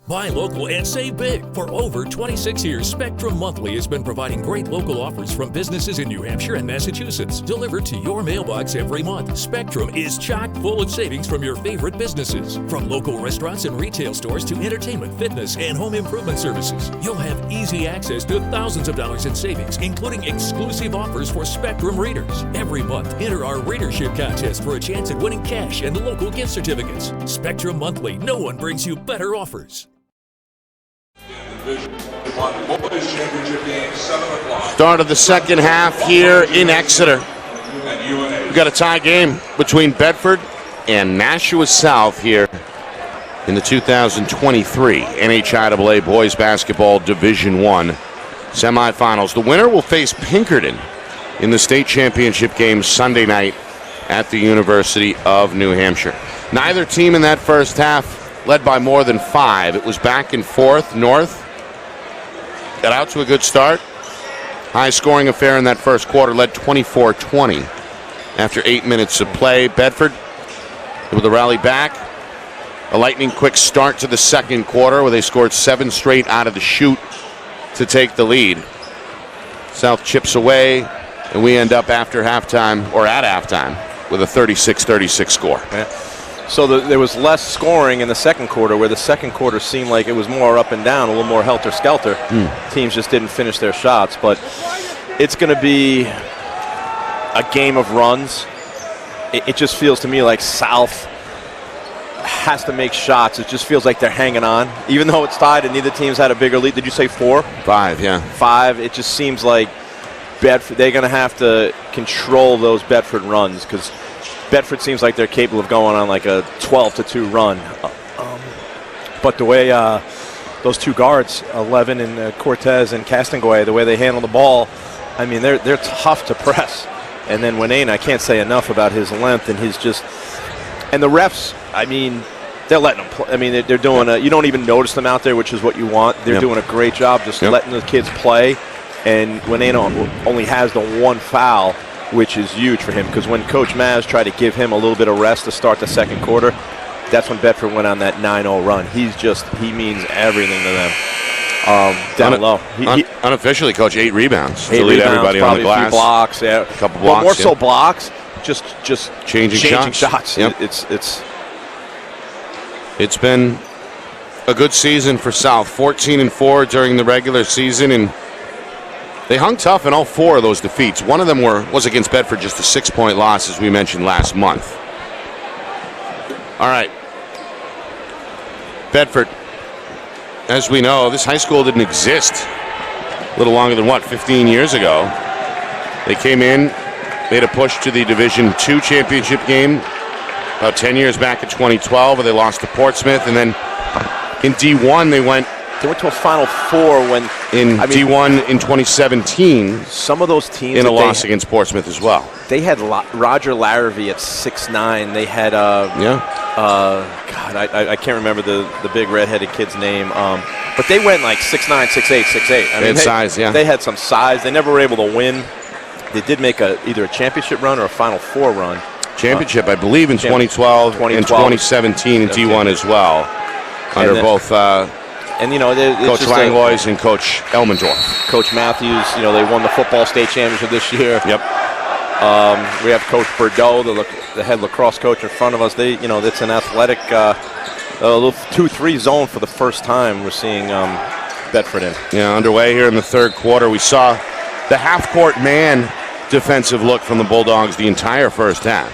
Buy local and save big. For over 26 years, Spectrum Monthly has been providing great local offers from businesses in New Hampshire and Massachusetts, delivered to your mailbox every month. Spectrum is chock full of savings from your favorite businesses. From local restaurants and retail stores to entertainment, fitness, and home improvement services. You'll have easy access to thousands of dollars in savings, including exclusive offers for Spectrum readers. Every month, enter our readership contest for a chance at winning cash and local gift certificates. Spectrum Monthly, no one brings you better offers. Start of the second half here in Exeter. We've got a tie game between Bedford and Nashua South here in the 2023 NHIAA Boys Basketball Division I Semifinals. The winner will face Pinkerton in the state championship game Sunday night at the University of New Hampshire. Neither team in that first half led by more than 5. It was back and forth. North got out to a good start. High-scoring affair in that first quarter, led 24-20 after 8 minutes of play. Bedford able to rally back. A lightning-quick start to the second quarter where they scored 7 straight out of the chute to take the lead. South chips away, and we end up after halftime, or at halftime, with a 36-36 score. Yeah. So there was less scoring in the second quarter, where the second quarter seemed like it was more up and down, a little more helter-skelter. Teams just didn't finish their shots, but it's going to be a game of runs. It just feels to me like South has to make shots. It just feels like they're hanging on, even though it's tied and neither team's had a bigger lead. Did you say 4? 5, yeah. 5. It just seems like Bedford, they're going to have to control those Bedford runs because Bedford seems like they're capable of going on like a 12-2 run. But the way those two guards, 11 and Cortez and Castonguay, the way they handle the ball, I mean, they're tough to press. And then Winane, I can't say enough about his length and his just – and the refs, I mean, they're letting them play. I mean, they're doing you don't even notice them out there, which is what you want. They're doing a great job just letting the kids play. And Winane only has the 1 foul, which is huge for him because when Coach Maz tried to give him a little bit of rest to start the second quarter, that's when Bedford went on that 9-0 run. He means everything to them. Down low. Unofficially, Coach, 8 rebounds. 8 to lead rebounds, everybody on the glass. A few blocks, yeah. A couple blocks. But more so blocks, just changing shots. Yep. It's been a good season for South. 14-4 during the regular season, and they hung tough in all 4 of those defeats. One of them was against Bedford, just a 6-point loss, as we mentioned last month. All right. Bedford. As we know, this high school didn't exist a little longer than, 15 years ago. They came in, made a push to the Division II championship game about 10 years back in 2012, where they lost to Portsmouth. And then in D1, they went to a Final Four D1 in 2017. Some of those teams in a loss against Portsmouth as well. They had Roger Larrabee at 6'9". They had God, I can't remember the big redheaded kid's name. But they went like 6'9", 6'8", 6'8". I mean, had size, yeah. They had some size. They never were able to win. They did make either a championship run or a Final Four run. Championship, I believe, in 2012 and 2017 in D1 as well, under both Coach Langlois and Coach Elmendorf. Coach Matthews, they won the football state championship this year. Yep. We have Coach Bordeaux, the head lacrosse coach in front of us. It's an athletic 2-3 zone for the first time we're seeing Bedford in. Yeah, underway here in the third quarter. We saw the half-court man defensive look from the Bulldogs the entire first half.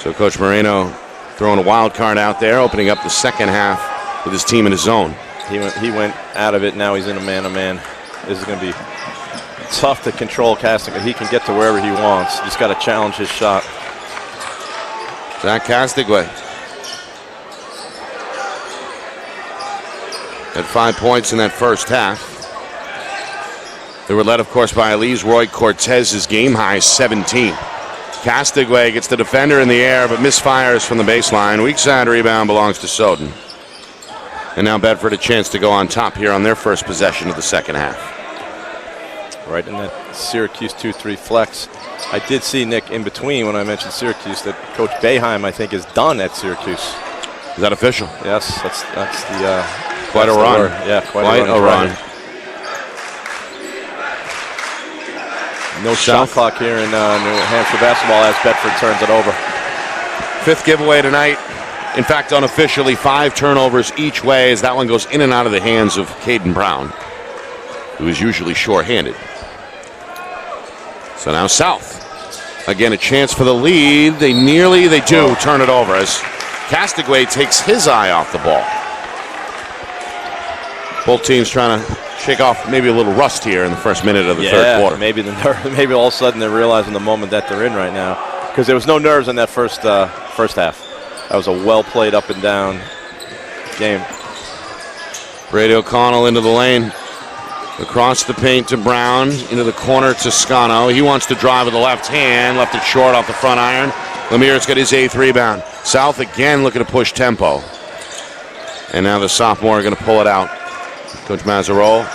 So Coach Moreno throwing a wild card out there, opening up the second half with his team in his zone. He went out of it. Now he's in a man-to-man. This is going to be tough to control Castonguay. He can get to wherever he wants. Just got to challenge his shot. Zach Castonguay had 5 points in that first half. They were led, of course, by Elise Roy Cortez's game-high 17. Castonguay gets the defender in the air, but misfires from the baseline. Weak side rebound belongs to Soden. And now Bedford a chance to go on top here on their first possession of the second half. Right in that Syracuse 2-3 flex. I did see, Nick, in between when I mentioned Syracuse, that Coach Boeheim, I think, is done at Syracuse. Is that official? Yes, that's the... quite a run. Yeah, quite a run. No shot clock here in New Hampshire basketball as Bedford turns it over. 5th giveaway tonight. In fact, unofficially, 5 turnovers each way as that one goes in and out of the hands of Caden Brown, who is usually short-handed. So now South. Again, a chance for the lead. They do turn it over as Castonguay takes his eye off the ball. Both teams trying to shake off maybe a little rust here in the first minute of the third quarter. Maybe all of a sudden they're realizing the moment that they're in right now, because there was no nerves in that first half. That was a well-played up and down game. Brady O'Connell into the lane. Across the paint to Brown. Into the corner to Scano. He wants to drive with the left hand. Left it short off the front iron. Lemire's got his 8th rebound. South again looking to push tempo. And now the sophomore going to pull it out. Coach Mazzarol.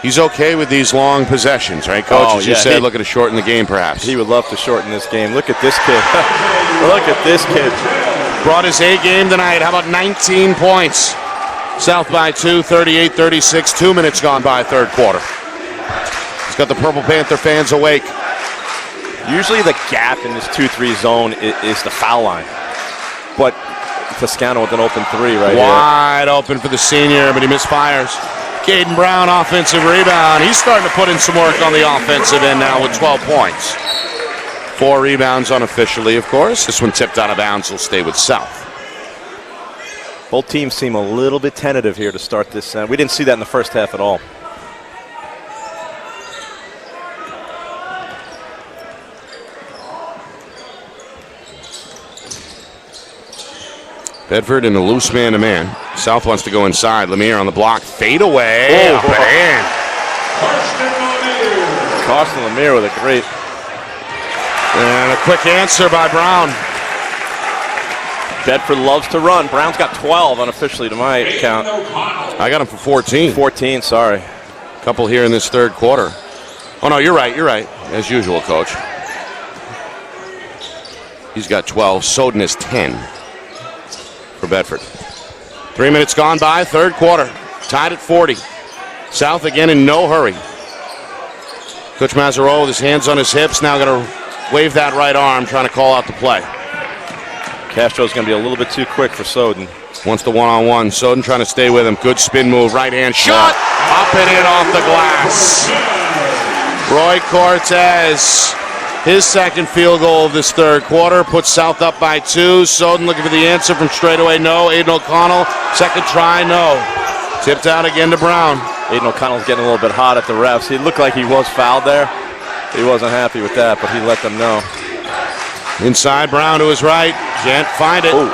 He's okay with these long possessions, right, Coach? As you said, looking to shorten the game, perhaps. He would love to shorten this game. Look at this kid. Look at this kid. Brought his A game tonight. How about 19 points? South by 2, 38-36. 2 minutes gone by third quarter. He's got the Purple Panther fans awake. Usually the gap in this 2-3 zone is the foul line. But Toscano with an open 3 right here. Wide open for the senior, but he misfires. Caden Brown, offensive rebound. He's starting to put in some work on the offensive end now with 12 points. 4 rebounds unofficially, of course. This one tipped out of bounds will stay with South. Both teams seem a little bit tentative here to start this. We didn't see that in the first half at all. Bedford in a loose man-to-man. South wants to go inside. Lemire on the block. Fade away. Oh, Up and in. Carson Lemire with a great. And a quick answer by Brown. Bedford loves to run. Brown's got 12 unofficially to my count. I got him for 14. 14, sorry. Couple here in this third quarter. Oh, no, you're right. You're right. As usual, Coach. He's got 12. Soden is 10 for Bedford. 3 minutes gone by, third quarter. Tied at 40. South again in no hurry. Coach Mazzaro with his hands on his hips, now going to wave that right arm, trying to call out the play. Castro's going to be a little bit too quick for Soden. Wants the one-on-one. Soden trying to stay with him. Good spin move, right hand shot. Up and in off the glass. Roy Cortez, his second field goal of this third quarter, puts South up by 2. Soden looking for the answer from straightaway, no. Aiden O'Connell, second try, no. Tipped out again to Brown. Aiden O'Connell's getting a little bit hot at the refs. He looked like he was fouled there. He wasn't happy with that, but he let them know. Inside, Brown to his right. Can't find it. Ooh.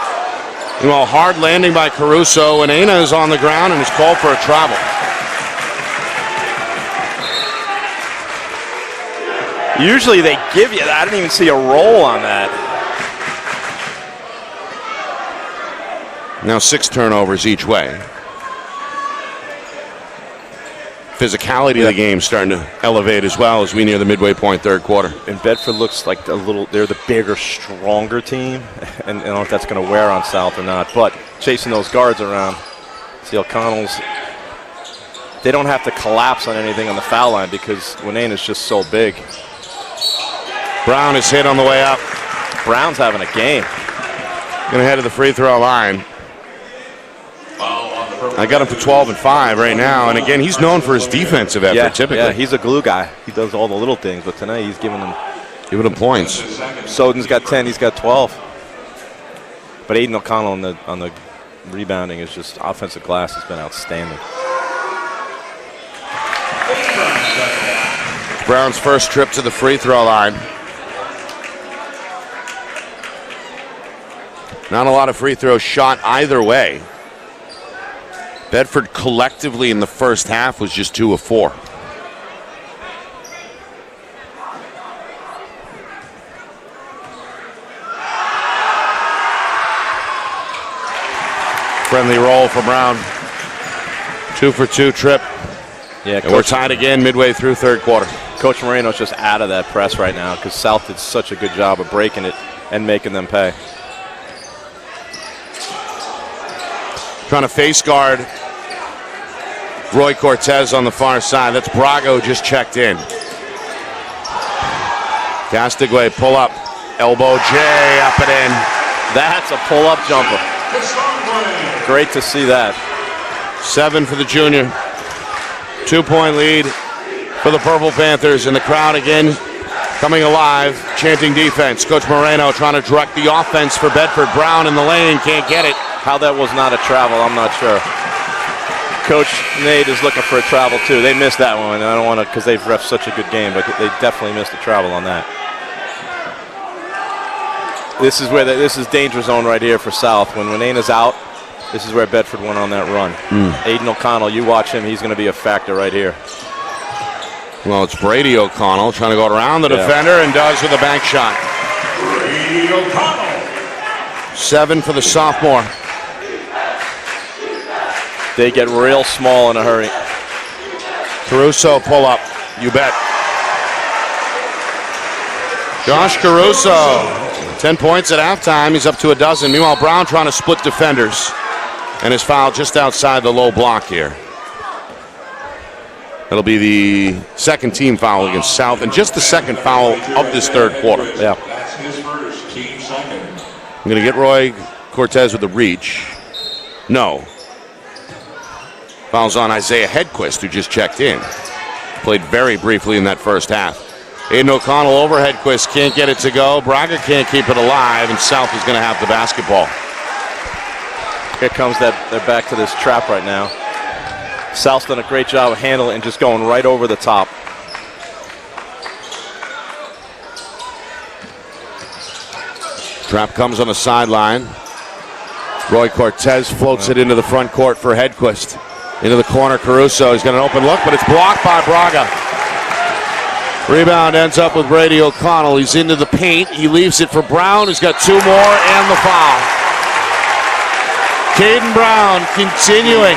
Meanwhile, hard landing by Caruso, and Aina is on the ground and is called for a travel. Usually they give you that. I didn't even see a roll on that. Now 6 turnovers each way. Physicality of the game starting to elevate as well as we near the midway point third quarter. And Bedford looks like they're the bigger, stronger team. And I don't know if that's going to wear on South or not. But chasing those guards around. See O'Connell's, they don't have to collapse on anything on the foul line because Winane is just so big. Brown is hit on the way up. Brown's having a game. Going to head to the free throw line. I got him for 12 and 5 right now, and again, he's known for his defensive effort typically. Yeah, he's a glue guy. He does all the little things, but tonight he's giving them points. Soden's got 10, he's got 12. But Aiden O'Connell on the rebounding is just offensive glass has been outstanding. Brown's first trip to the free throw line. Not a lot of free throws shot either way. Bedford collectively in the first half was just 2 of 4. Friendly roll for Brown. 2 for 2 trip. Yeah, and we're tied again midway through third quarter. Coach Moreno's just out of that press right now because South did such a good job of breaking it and making them pay. Trying to face guard Roy Cortez on the far side. That's Brago just checked in. Castigwe pull up. Elbow J up and in. That's a pull-up jumper. Great to see that. 7 for the junior. 2-point lead for the Purple Panthers. And the crowd again coming alive, chanting defense. Coach Moreno trying to direct the offense for Bedford. Brown in the lane, can't get it. How that was not a travel, I'm not sure. Coach Nate is looking for a travel too. They missed that one. I don't want to, because they've reffed such a good game, but they definitely missed a travel on that. This is where this is danger zone right here for South. When Winana's out, this is where Bedford went on that run. Aiden O'Connell, you watch him. He's going to be a factor right here. Well, it's Brady O'Connell trying to go around the defender and does with a bank shot. Brady O'Connell. 7 for the sophomore. They get real small in a hurry. Caruso pull up. You bet. Josh Caruso, 10 points at halftime. He's up to a dozen. Meanwhile, Brown trying to split defenders. And his foul just outside the low block here. That'll be the second team foul against South and just the second foul of this third quarter. Yeah. That's his first, team second. I'm going to get Roy Cortez with the reach. No. Foul's on Isaiah Hedquist, who just checked in. Played very briefly in that first half. Aiden O'Connell over Hedquist, can't get it to go. Braga can't keep it alive, and South is going to have the basketball. Here comes they're back to this trap right now. South's done a great job of handling and just going right over the top. Trap comes on the sideline. Roy Cortez floats it into the front court for Hedquist. Into the corner, Caruso. He's got an open look, but it's blocked by Braga. Rebound ends up with Brady O'Connell. He's into the paint. He leaves it for Brown, who's got 2 more and the foul. Caden Brown continuing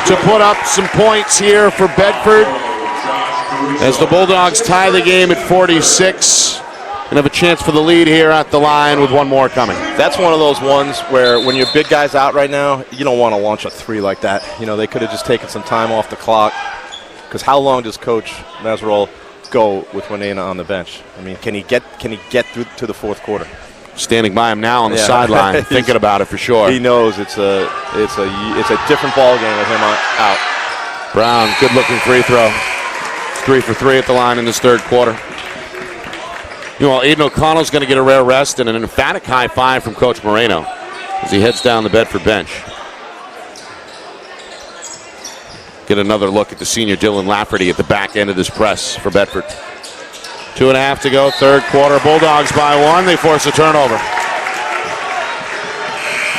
to put up some points here for Bedford as the Bulldogs tie the game at 46 and have a chance for the lead here at the line with 1 more coming. That's one of those ones where when your big guy's out right now, you don't want to launch a 3 like that. You know, they could have just taken some time off the clock, because how long does Coach Mazarol go with Winena on the bench? I mean, can he get through to the 4th quarter? Standing by him now on the sideline, thinking about it for sure. He knows it's a different ball game with him out. Brown, good looking free throw. 3 for 3 at the line in this 3rd quarter. You know, Aiden O'Connell's going to get a rare rest and an emphatic high five from Coach Moreno as he heads down the Bedford bench. Get another look at the senior Dylan Lafferty at the back end of this press for Bedford. 2.5 to go, 3rd quarter. Bulldogs by 1. They force a turnover.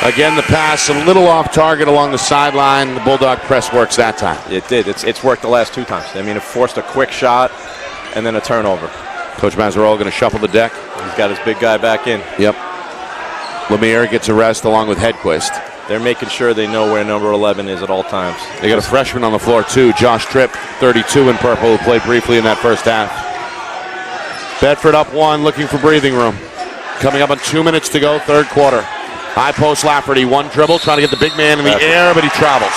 Again, the pass a little off target along the sideline. The Bulldog press works that time. It did. It's worked the last 2 times. I mean, it forced a quick shot and then a turnover. Coach Mazarol going to shuffle the deck. He's got his big guy back in. Yep. Lemire gets a rest along with Hedquist. They're making sure they know where number 11 is at all times. They got a freshman on the floor, too. Josh Tripp, 32 in purple, who played briefly in that first half. Bedford up 1, looking for breathing room. Coming up on 2 minutes to go, 3rd quarter. High post Lafferty, 1 dribble, trying to get the big man in the air, but he travels.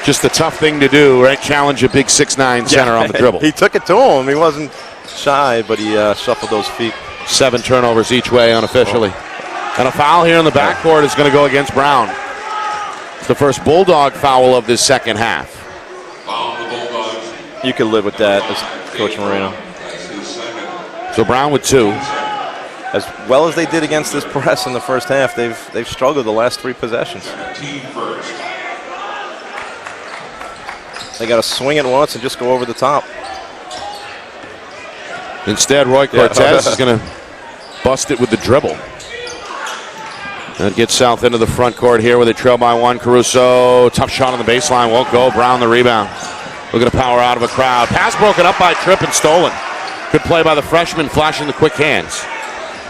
Just a tough thing to do, right? Challenge a big 6'9" center on the dribble. He took it to him. He wasn't shy, but he shuffled those feet. 7 turnovers each way unofficially. And a foul here in the backcourt is going to go against Brown. It's the first Bulldog foul of this 2nd half. You could live with that as Coach Moreno. So Brown with 2. As well as they did against this press in the first half, they've struggled the last 3 possessions. They got to swing it once and just go over the top. Instead, Roy Cortez is going to bust it with the dribble. That gets South into the front court here where they trail by 1. Caruso, tough shot on the baseline, won't go. Brown the rebound. Looking to power out of a crowd. Pass broken up by Tripp and stolen. Good play by the freshman, flashing the quick hands.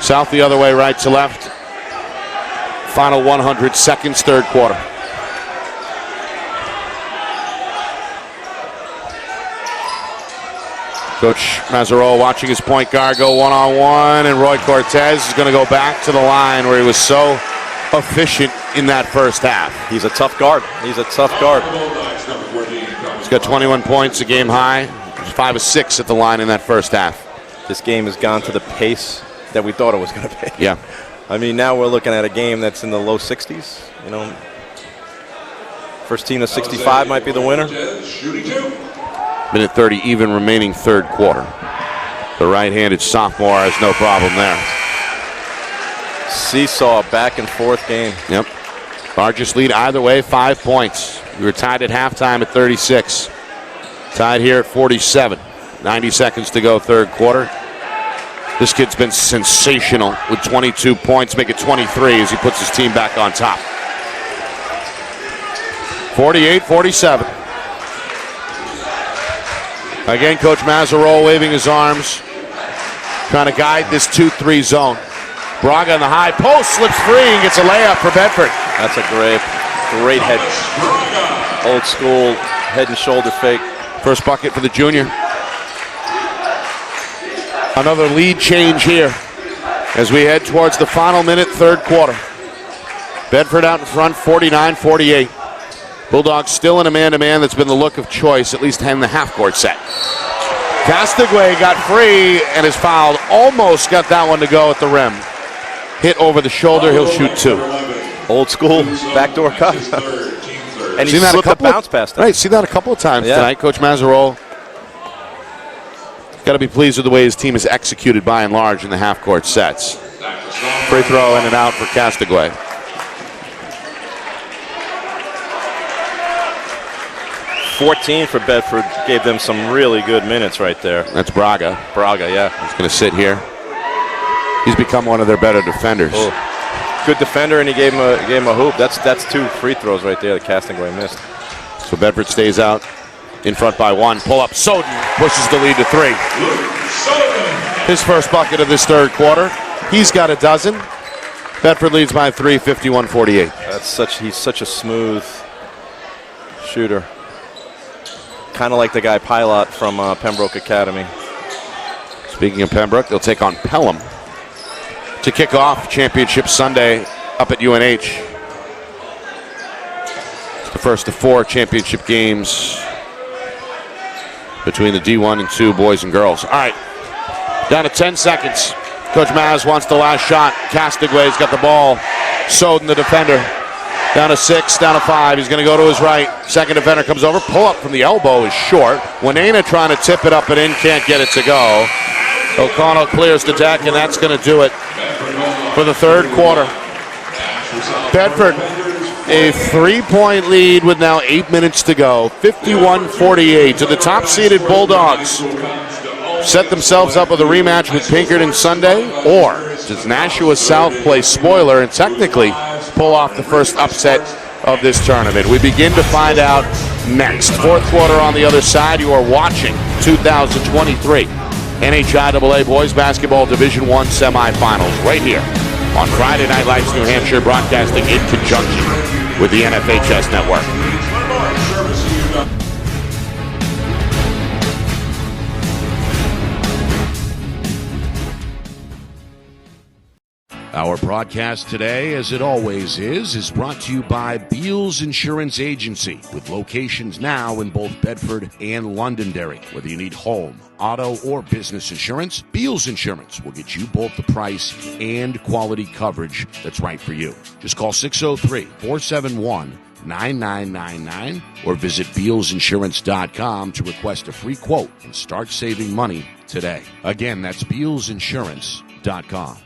South the other way, right to left. Final 100 seconds, 3rd quarter. Coach Mazarol watching his point guard go 1-on-1, and Roy Cortez is going to go back to the line where he was so efficient in that first half. He's a tough guard. He's a tough guard. He's got 21 points, a game high. 5 of 6 at the line in that first half. This game has gone to the pace that we thought it was going to be. Yeah. I mean, now we're looking at a game that's in the low 60s. You know, first team to 65 might be the winner. Minute 30 even remaining 3rd quarter. The right-handed sophomore has no problem there. Seesaw, back and forth game. Yep. Largest lead either way, 5 points. We were tied at halftime at 36. Tied here at 47. 90 seconds to go, 3rd quarter. This kid's been sensational with 22 points, make it 23 as he puts his team back on top. 48-47. Again, Coach Mazarol waving his arms, trying to guide this 2-3 zone. Braga in the high post, slips free and gets a layup for Bedford. That's a great head. Old school head and shoulder fake. First bucket for the junior. Another lead change here as we head towards the final minute, 3rd quarter. Bedford out in front, 49-48. Bulldogs still in a man-to-man that's been the look of choice, at least in the half-court set. Castigwe got free and is fouled. Almost got that one to go at the rim. Hit over the shoulder, he'll shoot 2. Old school backdoor cut. And he slipped a bounce past him. Right, seen that a couple of times tonight. Coach Mazzarol got to be pleased with the way his team has executed by and large in the half-court sets. Free throw in and out for Castigway. .14 for Bedford gave them some really good minutes right there. That's Braga. Braga, yeah. He's going to sit here. He's become one of their better defenders. Oh. Good defender, and he gave him a hoop. That's 2 free throws right there that Castigway missed. So Bedford stays out in front by 1. Pull up. Soden pushes the lead to 3. His first bucket of this third quarter. He's got a dozen. Bedford leads by 3, 51-48. He's such a smooth shooter. Kind of like the guy Pilot from Pembroke Academy. Speaking of Pembroke, they'll take on Pelham to kick off Championship Sunday up at UNH. It's the first of 4 championship games between the D1 and 2 boys and girls. All right, down to 10 seconds. Coach Maz wants the last shot. Castigway's got the ball. Soden, the defender. Down to 6, down to 5. He's going to go to his right. Second defender comes over. Pull up from the elbow is short. Winena trying to tip it up and in, can't get it to go. O'Connell clears the deck, and that's going to do it for the third quarter. Bedford, a 3-point lead with now 8 minutes to go. 51-48 to the top-seeded Bulldogs. Set themselves up with a rematch with Pinkerton Sunday, or does Nashua South play spoiler and technically pull off the first upset of this tournament? We begin to find out next. Fourth quarter on the other side. You are watching 2023 NHIAA Boys Basketball Division I Semifinals right here on Friday Night Lights New Hampshire, broadcasting in conjunction with the NFHS Network. Our broadcast today, as it always is brought to you by Beals Insurance Agency, with locations now in both Bedford and Londonderry. Whether you need home, auto, or business insurance, Beals Insurance will get you both the price and quality coverage that's right for you. Just call 603-471-9999 or visit BealsInsurance.com to request a free quote and start saving money today. Again, that's BealsInsurance.com.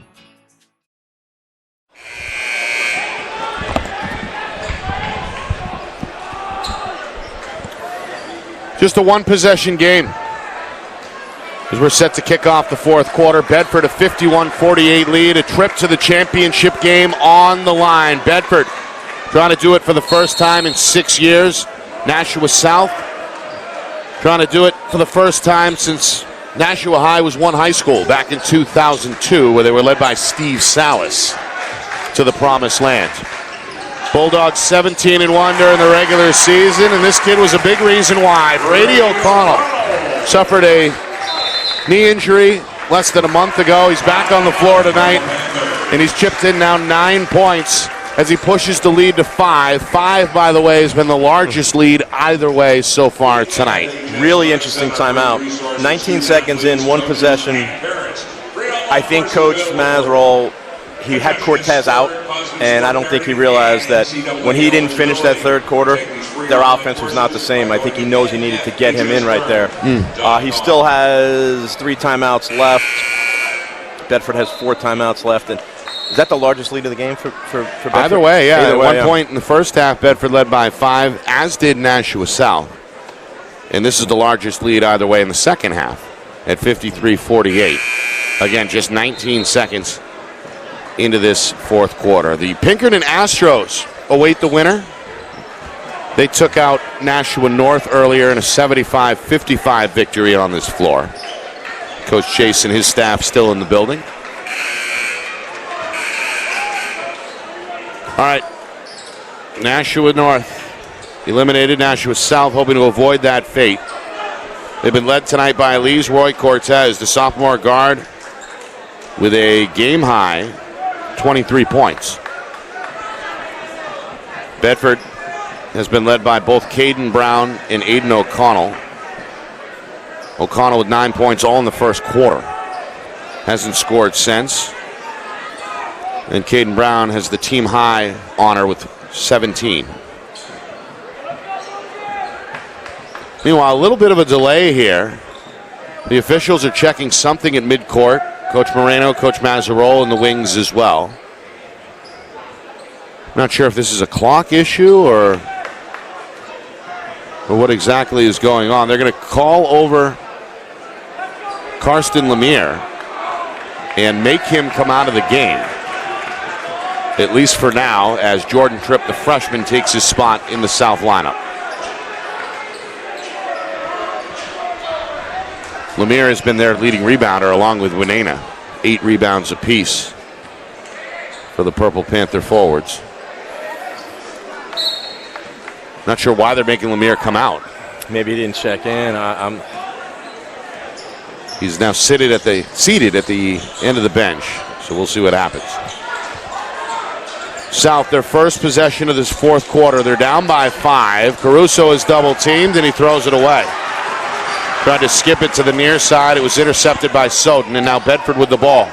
Just a one-possession game as we're set to kick off the fourth quarter. Bedford a 51-48 lead, a trip to the championship game on the line. Bedford trying to do it for the first time in 6 years. Nashua South trying to do it for the first time since Nashua High was one high school back in 2002, where they were led by Steve Salas to the promised land. Bulldogs 17-1 during the regular season, and this kid was a big reason why. Brady O'Connell suffered a knee injury less than a month ago. He's back on the floor tonight, and he's chipped in now 9 points as he pushes the lead to 5. 5, by the way, has been the largest lead either way so far tonight. Really interesting timeout. 19 seconds in, one possession. I think Coach Mazzarol, he had Cortez out, and I don't think he realized that when he didn't finish that third quarter, their offense was not the same. I think he knows he needed to get him in right there. He still has 3 timeouts left. Bedford has 4 timeouts left. And is that the largest lead of the game for Bedford? Either way, yeah. At one point in the first half, Bedford led by 5, as did Nashua South. And this is the largest lead either way in the second half at 53-48. Again, just 19 seconds into this fourth quarter. The Pinkerton Astros await the winner. They took out Nashua North earlier in a 75-55 victory on this floor. Coach Chase and his staff still in the building. All right, Nashua North eliminated. Nashua South hoping to avoid that fate. They've been led tonight by Elise Roy Cortez, the sophomore guard, with a game-high 23 points. Bedford has been led by both Caden Brown and Aiden O'Connell. O'Connell with 9 points all in the first quarter. Hasn't scored since. And Caden Brown has the team high honor with 17. Meanwhile, a little bit of a delay here. The officials are checking something at midcourt. Coach Moreno, Coach Mazzarol in the wings as well. Not sure if this is a clock issue or what exactly is going on. They're going to call over Karsten Lemire and make him come out of the game, at least for now, as Jordan Tripp, the freshman, takes his spot in the South lineup. Lemire has been their leading rebounder along with Winena. 8 rebounds apiece for the Purple Panther forwards. Not sure why they're making Lemire come out. Maybe he didn't check in. He's now seated at the end of the bench, so we'll see what happens. South, their first possession of this fourth quarter. They're down by 5. Caruso is double teamed and he throws it away. Tried to skip it to the near side. It was intercepted by Soden, and now Bedford with the ball.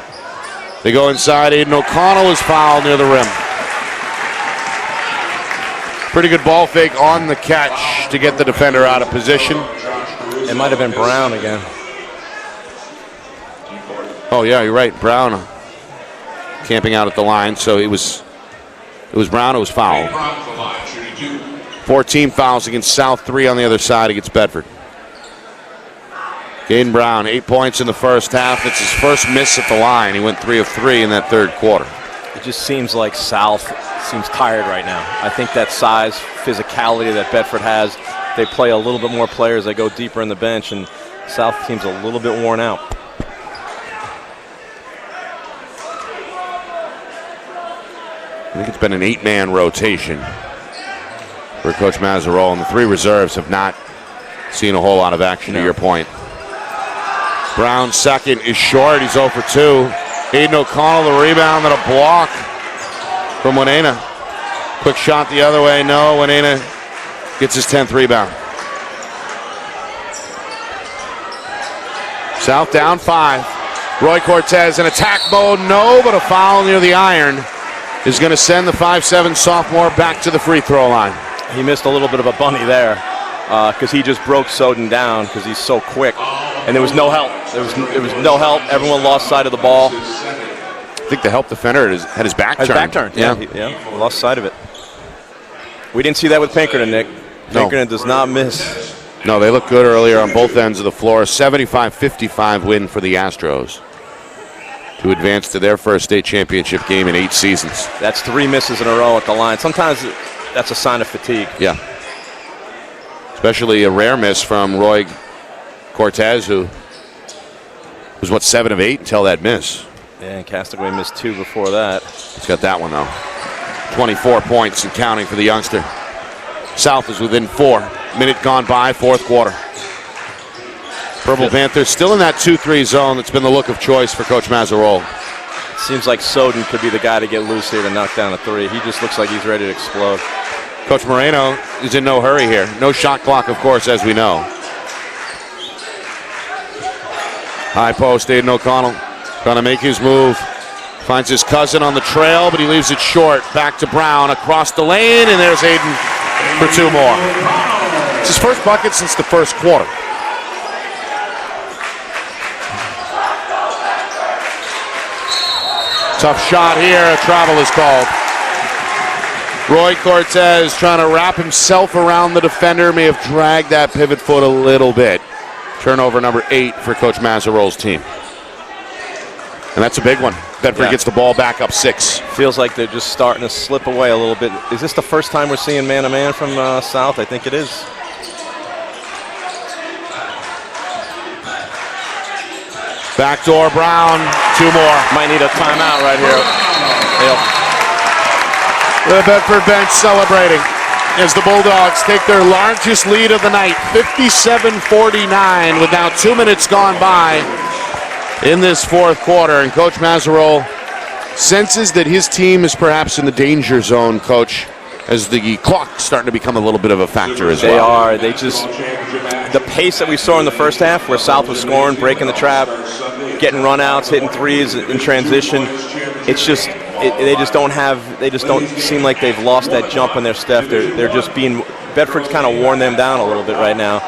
They go inside. Aiden O'Connell is fouled near the rim. Pretty good ball fake on the catch to get the defender out of position. It might have been Brown again. Oh yeah, you're right. Brown camping out at the line, so it was Brown who was fouled. 14 fouls against South, 3 on the other side against Bedford. Caden Brown, 8 points in the first half. It's his first miss at the line. He went 3 of 3 in that third quarter. It just seems like South seems tired right now. I think that size, physicality that Bedford has, they play a little bit more players. They go deeper in the bench, and South seems a little bit worn out. I think it's been an 8-man rotation for Coach Mazzarol, and the 3 reserves have not seen a whole lot of action, to your point. Brown's second is short. He's 0 for 2. Aiden O'Connell, the rebound and a block from Winena. Quick shot the other way. No, Winena gets his 10th rebound. South down 5. Roy Cortez in attack mode. No, but a foul near the iron is going to send the 5'7" sophomore back to the free throw line. He missed a little bit of a bunny there because he just broke Soden down because he's so quick. And there was no help. There was no help. Everyone lost sight of the ball. I think the help defender had his back turned. His back turned, yeah. He lost sight of it. We didn't see that with Pinkerton, Nick. Pinkerton does not miss. No, they look good earlier on both ends of the floor. 75-55 win for the Astros to advance to their first state championship game in 8 seasons. That's 3 misses in a row at the line. Sometimes that's a sign of fatigue. Yeah. Especially a rare miss from Roy Cortez, who was, 7 of 8 until that miss. Yeah, and Castaway missed 2 before that. He's got that one, though. 24 points and counting for the youngster. South is within 4. Minute gone by, fourth quarter. Purple Panthers still in that 2-3 zone. That's been the look of choice for Coach Mazzarol. It seems like Soden could be the guy to get loose here to knock down a 3. He just looks like he's ready to explode. Coach Moreno is in no hurry here. No shot clock, of course, as we know. High post, Aiden O'Connell trying to make his move. Finds his cousin on the trail, but he leaves it short. Back to Brown across the lane, and there's Aiden for 2 more. It's his first bucket since the first quarter. Tough shot here. A travel is called. Roy Cortez trying to wrap himself around the defender. May have dragged that pivot foot a little bit. Turnover number 8 for Coach Mazzarol's team. And that's a big one. Bedford gets the ball back up 6. Feels like they're just starting to slip away a little bit. Is this the first time we're seeing man-to-man from South? I think it is. Backdoor Brown, 2 more. Might need a timeout right here. Yep. The Bedford bench celebrating as the Bulldogs take their largest lead of the night, 57-49, with now 2 minutes gone by in this fourth quarter. And Coach Mazzarol senses that his team is perhaps in the danger zone, Coach, as the clock's starting to become a little bit of a factor as well. They are. They just, the pace that we saw in the first half where South was scoring, breaking the trap, getting runouts, hitting threes in transition, it's just, they just don't seem like they've lost that jump in their step. They're just being, Bedford's kind of worn them down a little bit right now.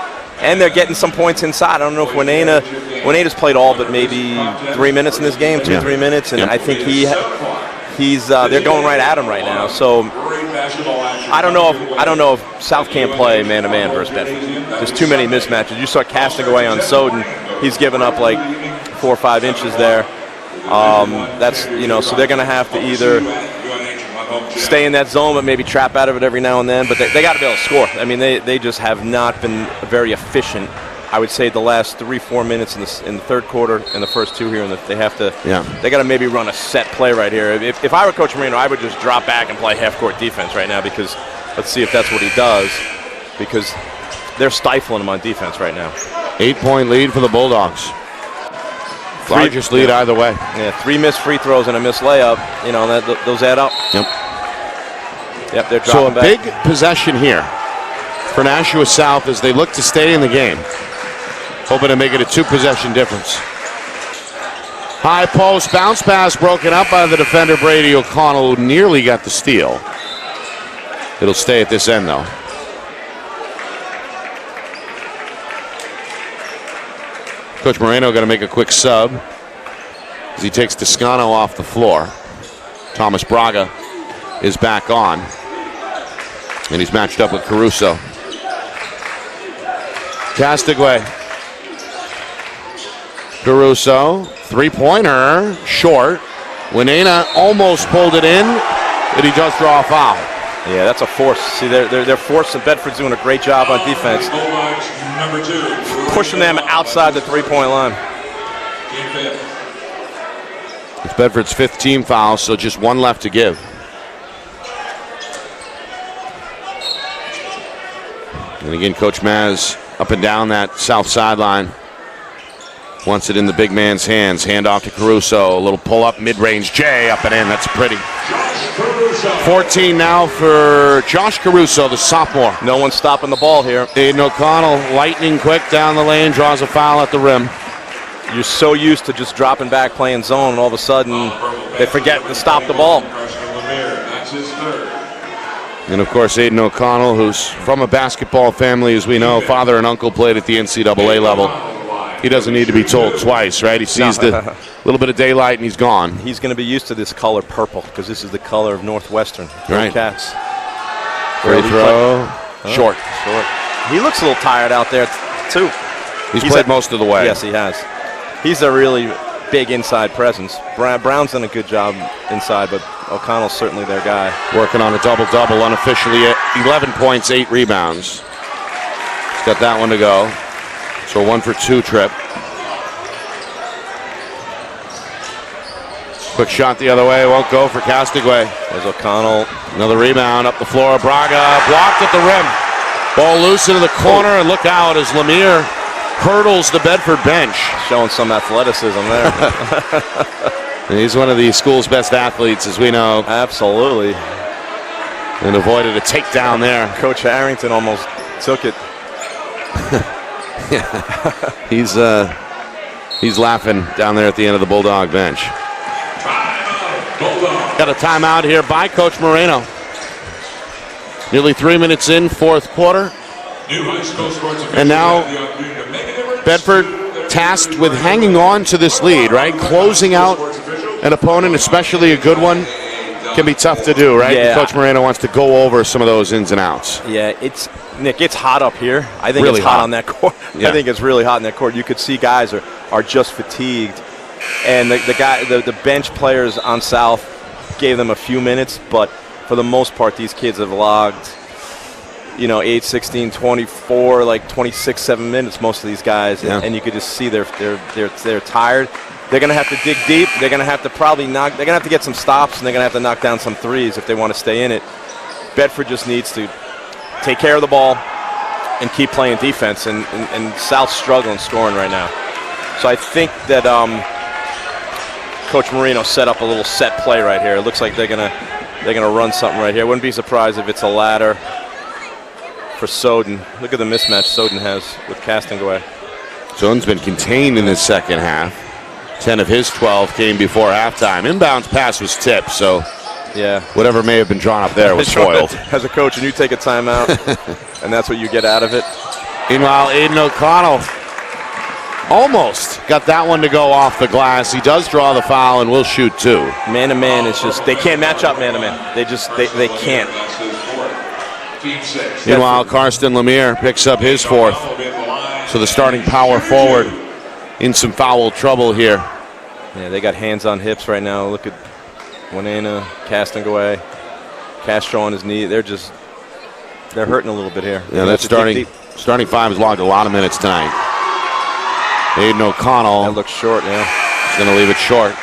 And they're getting some points inside. I don't know if Winena's played all but maybe 3 minutes in this game, 3 minutes, and I think they're going right at him right now. So I don't know if South can't play man-to-man versus Bedford. There's too many mismatches. You saw casting away on Soden. He's given up like 4 or 5 inches there. So they're going to have to either stay in that zone but maybe trap out of it every now and then. But they got to be able to score. I mean, they just have not been very efficient. I would say the last 3-4 minutes in the third quarter and the first 2 here, and they have to. Yeah. They got to maybe run a set play right here. If I were Coach Marino, I would just drop back and play half-court defense right now, because let's see if that's what he does, because they're stifling him on defense right now. 8-point lead for the Bulldogs. Largest lead either way. Yeah, 3 missed free throws and a missed layup. Those add up. Yep, they're dropping back. So a big possession here for Nashua South as they look to stay in the game, hoping to make it a 2-possession difference. High post, bounce pass broken up by the defender Brady O'Connell, who nearly got the steal. It'll stay at this end, though. Coach Moreno going to make a quick sub as he takes Toscano off the floor. Thomas Braga is back on, and he's matched up with Caruso. Castigway. Caruso, 3-pointer, short. Winena almost pulled it in, but he does draw a foul. Yeah, that's a force. See, they're forcing. Bedford's doing a great job on defense, pushing them outside the 3-point line. It's Bedford's 5th team foul, so just 1 left to give. And again, Coach Maz up and down that south sideline. Wants it in the big man's hands. Hand off to Caruso. A little pull-up, mid-range J, up and in. That's pretty. 14 now for Josh Caruso, the sophomore. No one's stopping the ball here. Aiden O'Connell, lightning quick down the lane, draws a foul at the rim. You're so used to just dropping back, playing zone, and all of a sudden they forget to stop the ball. And, of course, Aiden O'Connell, who's from a basketball family, as we know. Father and uncle played at the NCAA level. He doesn't need to be told twice, right? He sees the little bit of daylight and he's gone. He's going to be used to this color purple, because this is the color of Northwestern. Right. Cats. Free throw. Short. He looks a little tired out there, too. He's played most of the way. Yes, he has. He's a really big inside presence. Brown's done a good job inside, but O'Connell's certainly their guy. Working on a double-double unofficially at 11 points, 8 rebounds. He's got that one to go. So 1 for 2 trip. Quick shot the other way, won't go for Castigway. There's O'Connell. Another rebound up the floor. Braga blocked at the rim. Ball loose into the corner, and look out as Lemire hurdles the Bedford bench. Showing some athleticism there. And he's one of the school's best athletes, as we know. Absolutely. And avoided a takedown there. Coach Harrington almost took it. He's laughing down there at the end of the Bulldog bench. Got a timeout here by Coach Moreno. Nearly 3 minutes in, 4th quarter. And now Bedford tasked with hanging on to this lead, right? Closing out an opponent, especially a good one, can be tough to do, right? Yeah. Coach Moreno wants to go over some of those ins and outs. Yeah, Nick, it's hot up here. I think really it's hot on that court. Yeah. I think it's really hot in that court. You could see guys are just fatigued. And the bench players on South gave them a few minutes, but for the most part, these kids have logged, 8, 16, 24, like 26, 7 minutes, most of these guys. Yeah. And you could just see they're tired. They're going to have to dig deep. They're going to have to they're going to have to get some stops, and they're going to have to knock down some threes if they want to stay in it. Bedford just needs to take care of the ball and keep playing defense, and South's struggling scoring right now. So I think that Coach Marino set up a little set play right here. It looks like they're gonna run something right here. Wouldn't be surprised if it's a ladder for Soden. Look at the mismatch Soden has with Castingaway. Soden's been contained in the second half. 10 of his 12 came before halftime. Inbounds pass was tipped, so yeah, whatever may have been drawn up there was foiled. As a coach, and you take a timeout, and that's what you get out of it. Meanwhile, Aiden O'Connell almost got that one to go off the glass. He does draw the foul and will shoot 2. Man-to-man is just, they can't match up man-to-man. They can't. Meanwhile, Karsten Lemire picks up his 4th. So the starting power forward in some foul trouble here. Yeah, they got hands on hips right now. Look at Winena, Castaway, Castro on his knee. They're hurting a little bit here. Yeah, that starting 5 has logged a lot of minutes tonight. Aiden O'Connell. That looks short, yeah. He's going to leave it short.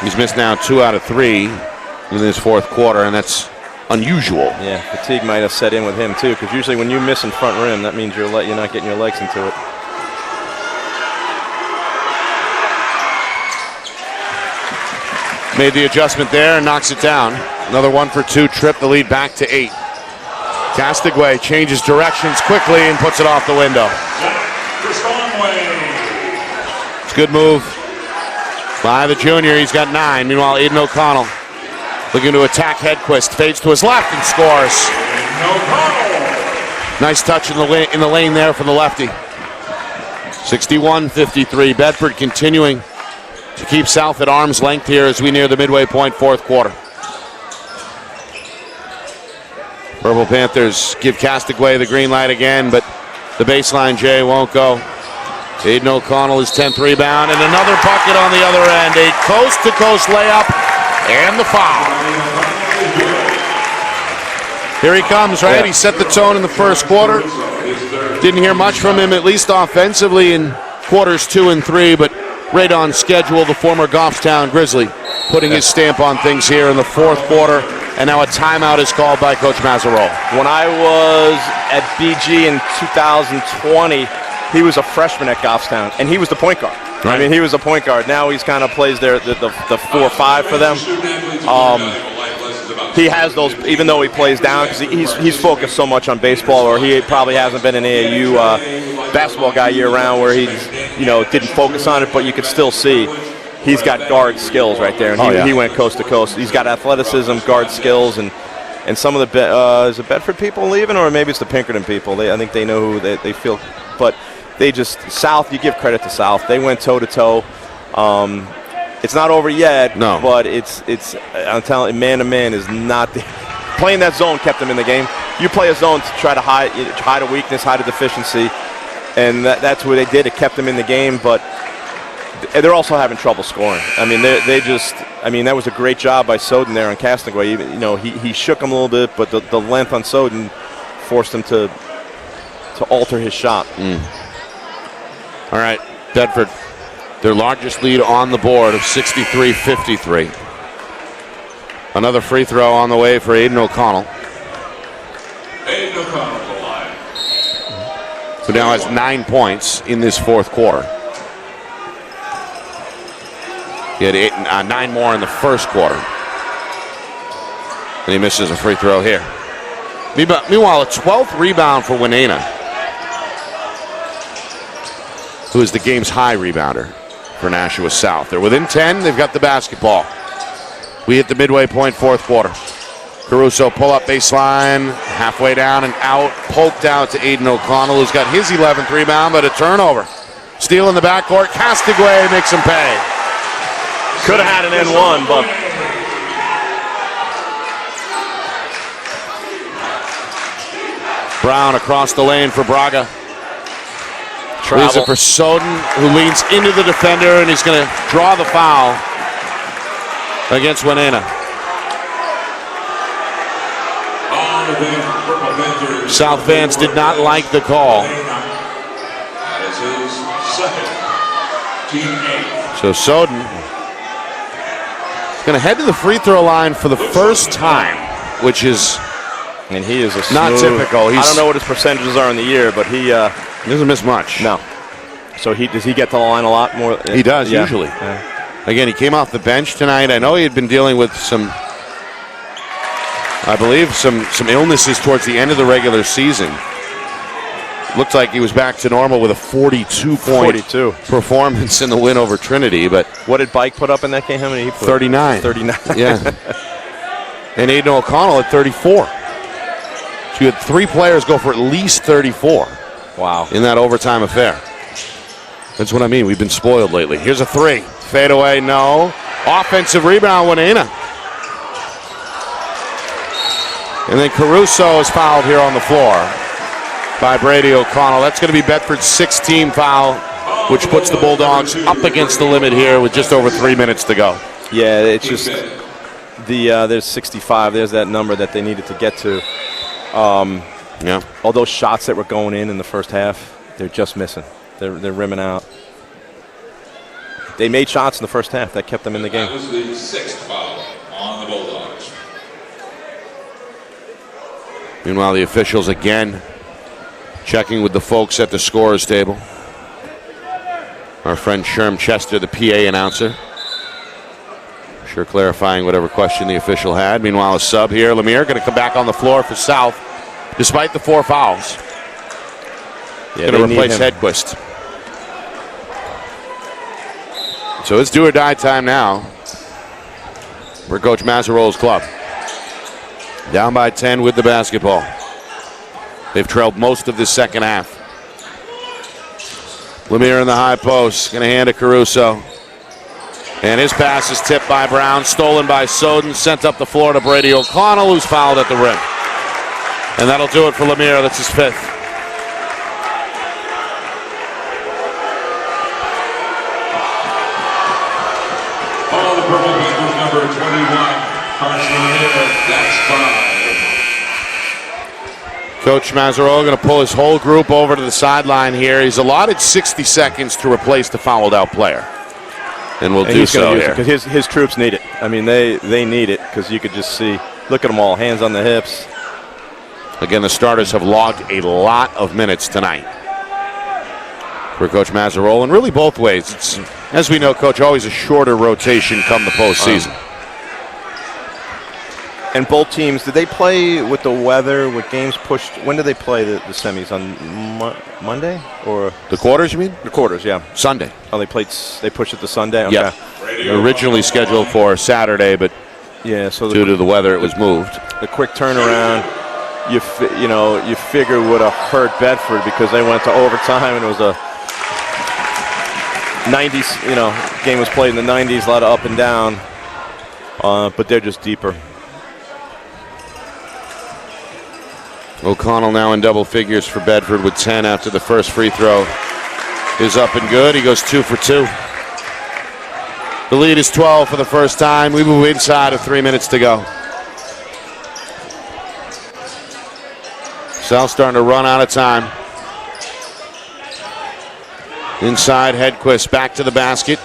He's missed now 2 out of 3 in this 4th quarter, and that's unusual. Yeah, fatigue might have set in with him too, because usually when you miss in front rim, that means you're not getting your legs into it. Made the adjustment there and knocks it down. Another 1-for-2 trip, the lead back to 8. Castaway changes directions quickly and puts it off the window. It's a good move by the junior. He's got 9. Meanwhile, Aiden O'Connell looking to attack Hedquist. Fades to his left and scores. Nice touch in the lane there for the lefty. 61-53. Bedford continuing to keep South at arm's length here as we near the midway point, 4th quarter. Purple Panthers give Castaway the green light again, but the baseline, Jay, won't go. Aiden O'Connell, his 10th rebound, and another bucket on the other end. A coast-to-coast layup and the foul. Here he comes, right? He set the tone in the 1st quarter. Didn't hear much from him, at least offensively, in quarters 2 and 3, but right on schedule, the former Goffstown Grizzly putting his stamp on things here in the 4th quarter. And now a timeout is called by Coach Mazzarolo. When I was at BG in 2020, he was a freshman at Goffstown, and he was the point guard. Right. I mean, he was a point guard. Now he's kind of plays there the 4-5 for them. He has those, even though he plays down, because he's focused so much on baseball, or he probably hasn't been an AAU basketball guy year-round where he's didn't focus on it, but you could still see he's got guard skills right there, and he went coast to coast. He's got athleticism, guard skills, and some of the is it Bedford people leaving, or maybe it's the Pinkerton people. I think they know who they feel, but they just South. You give credit to South. They went toe to toe. It's not over yet, no, but it's. I'm telling you, man to man is not playing that zone kept them in the game. You play a zone to try to hide a weakness, hide a deficiency, and that's what they did. It kept them in the game, but they're also having trouble scoring. I mean, that was a great job by Soden there on Castaway. He shook him a little bit, but the length on Soden forced him to alter his shot. All right, Bedford, their largest lead on the board of 63-53. Another free throw on the way for Aiden O'Connell. Aiden O'Connell to the line. Who now has 9 points in this 4th quarter. He had 9 more in the 1st quarter. And he misses a free throw here. Meanwhile, a 12th rebound for Winena, who is the game's high rebounder for Nashua South. They're within 10. They've got the basketball. We hit the midway point, 4th quarter. Caruso pull-up baseline, halfway down and out, poked out to Aiden O'Connell, who's got his 11th rebound, but a turnover. Steal in the backcourt. Castaway makes him pay. Could have had an N1, but Brown across the lane for Braga. Leaves it for Soden, who leans into the defender, and he's going to draw the foul against Winena. South fans did not like the call. That is his 2nd, team 8. So Soden going to head to the free throw line for the first time, which is he is not typical. I don't know what his percentages are in the year, but he doesn't miss much. No. So does he get to the line a lot more? He does, usually. Yeah. Again, he came off the bench tonight. I know he had been dealing with some illnesses towards the end of the regular season. Looked like he was back to normal with a 42-point performance in the win over Trinity. But what did Bike put up in that game? How many he put? 39. 39. Yeah. And Aiden O'Connell at 34. So you had 3 players go for at least 34. Wow. In that overtime affair. That's what I mean. We've been spoiled lately. Here's a 3. Fade away, no. Offensive rebound, Winena. And then Caruso is fouled here on the floor by Brady O'Connell. That's going to be Bedford's 16th foul, which puts the Bulldogs up against the limit here with just over 3 minutes to go. Yeah, it's just there's 65. There's that number that they needed to get to. Yeah. All those shots that were going in the first half, they're just missing. They're rimming out. They made shots in the first half that kept them in the game. That was the 6th foul on the Bulldogs. Meanwhile, the officials again checking with the folks at the scorer's table. Our friend Sherm Chester, the PA announcer. Sure clarifying whatever question the official had. Meanwhile, a sub here. Lemire going to come back on the floor for South, despite the 4 fouls. Yeah, going to replace Hedquist. So it's do or die time now for Coach Mazzarolo's club. Down by 10 with the basketball. They've trailed most of this second half. Lemire in the high post, going to hand to Caruso. And his pass is tipped by Brown, stolen by Soden, sent up the floor to Brady O'Connell, who's fouled at the rim. And that'll do it for Lemire. That's his 5th. Oh, the purple Bedford number 21, Carson Lemire. That's 5. Coach Mazzarolo going to pull his whole group over to the sideline here. He's allotted 60 seconds to replace the fouled out player. And we'll do so here. Because his troops need it. I mean, they need it because you could just see, look at them all, hands on the hips. Again, the starters have logged a lot of minutes tonight for Coach Mazzarolo, and really both ways. It's, as we know, Coach, always a shorter rotation come the postseason. And both teams, did they play with the weather, with games pushed? When did they play the semis? On Monday? Or the quarters, you mean? The quarters, yeah. Sunday. Oh, they pushed it to Sunday? Okay. Yeah. Originally scheduled for Saturday, but yeah, so due to the weather, it was moved. The quick turnaround, you figure would have hurt Bedford because they went to overtime and it was a 90s, game was played in the 90s, a lot of up and down, but they're just deeper. O'Connell now in double figures for Bedford with 10 after the first free throw is up and good. He goes 2 for 2. The lead is 12 for the first time. We move inside of 3 minutes to go. South starting to run out of time. Inside, Hedquist back to the basket.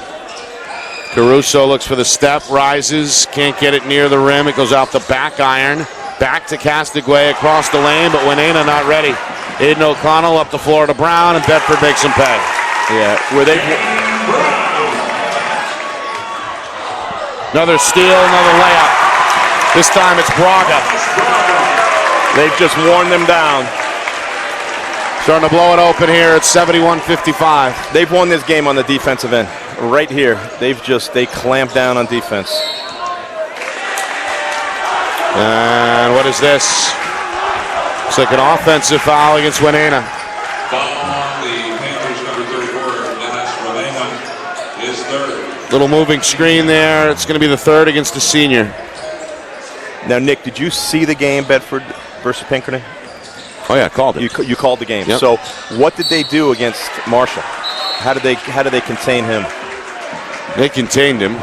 Caruso looks for the step, rises, can't get it near the rim. It goes out the back iron. Back to Castigwe across the lane, but Winena not ready. Aiden O'Connell up the floor to Brown, and Bedford makes him pay. Yeah, another steal, another layup. This time it's Braga. They've just worn them down. Starting to blow it open here at 71-55. They've won this game on the defensive end. Right here, they clamped down on defense. And what is this? It's like an offensive foul against Winena. Foul on the Panthers, number 34, Dennis Winena, is 3rd. Little moving screen there. It's going to be the 3rd against the senior. Now, Nick, did you see the game, Bedford versus Pinkerton? Oh yeah, called it. You called the game. Yep. So, what did they do against Marshall? How did they contain him? They contained him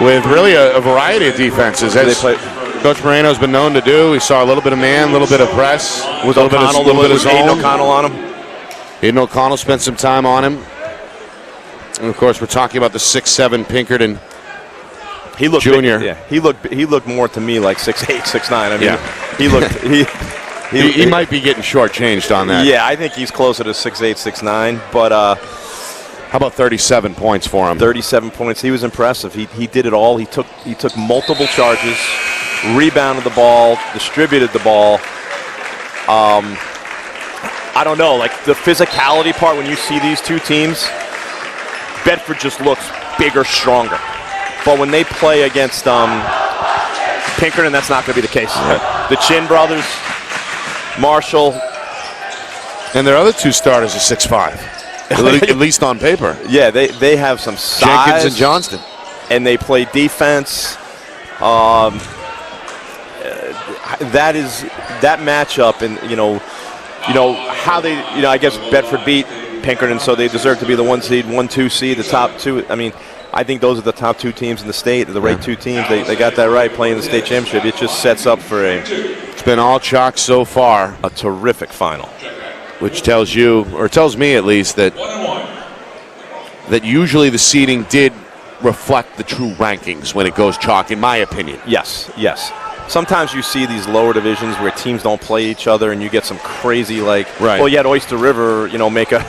with really a variety of defenses. As Coach Moreno's been known to do. We saw a little bit of man, a little bit of press. Was a little bit of zone. Aiden O'Connell on him? Aiden O'Connell spent some time on him. And of course, we're talking about the 6'7" Pinkerton junior. Yeah, he looked more to me like 6'8", 6'9". I mean, yeah. He might be getting shortchanged on that. Yeah, I think he's closer to 6'8", 6'9", but how about 37 points for him? 37 points. He was impressive. He did it all. He took multiple charges, rebounded the ball, distributed the ball. I don't know, like the physicality part when you see these two teams, Bedford just looks bigger, stronger. But when they play against Pinkerton, that's not going to be the case. The Chin brothers, Marshall. And their other two starters are 6'5", at least on paper. Yeah, they have some size. Jenkins and Johnston. And they play defense. That matchup, and how they, I guess Bedford beat Pinkerton, so they deserve to be the 1-2 seed, the top two. I mean, I think those are the top two teams in the state, the ranked two teams. They got that right, playing the state championship. It just sets up for it's been all chalk so far. A terrific final. Which tells you, or tells me at least, that usually the seeding did reflect the true rankings when it goes chalk, in my opinion. Yes. Sometimes you see these lower divisions where teams don't play each other, and you get some crazy well, you had Oyster River, make a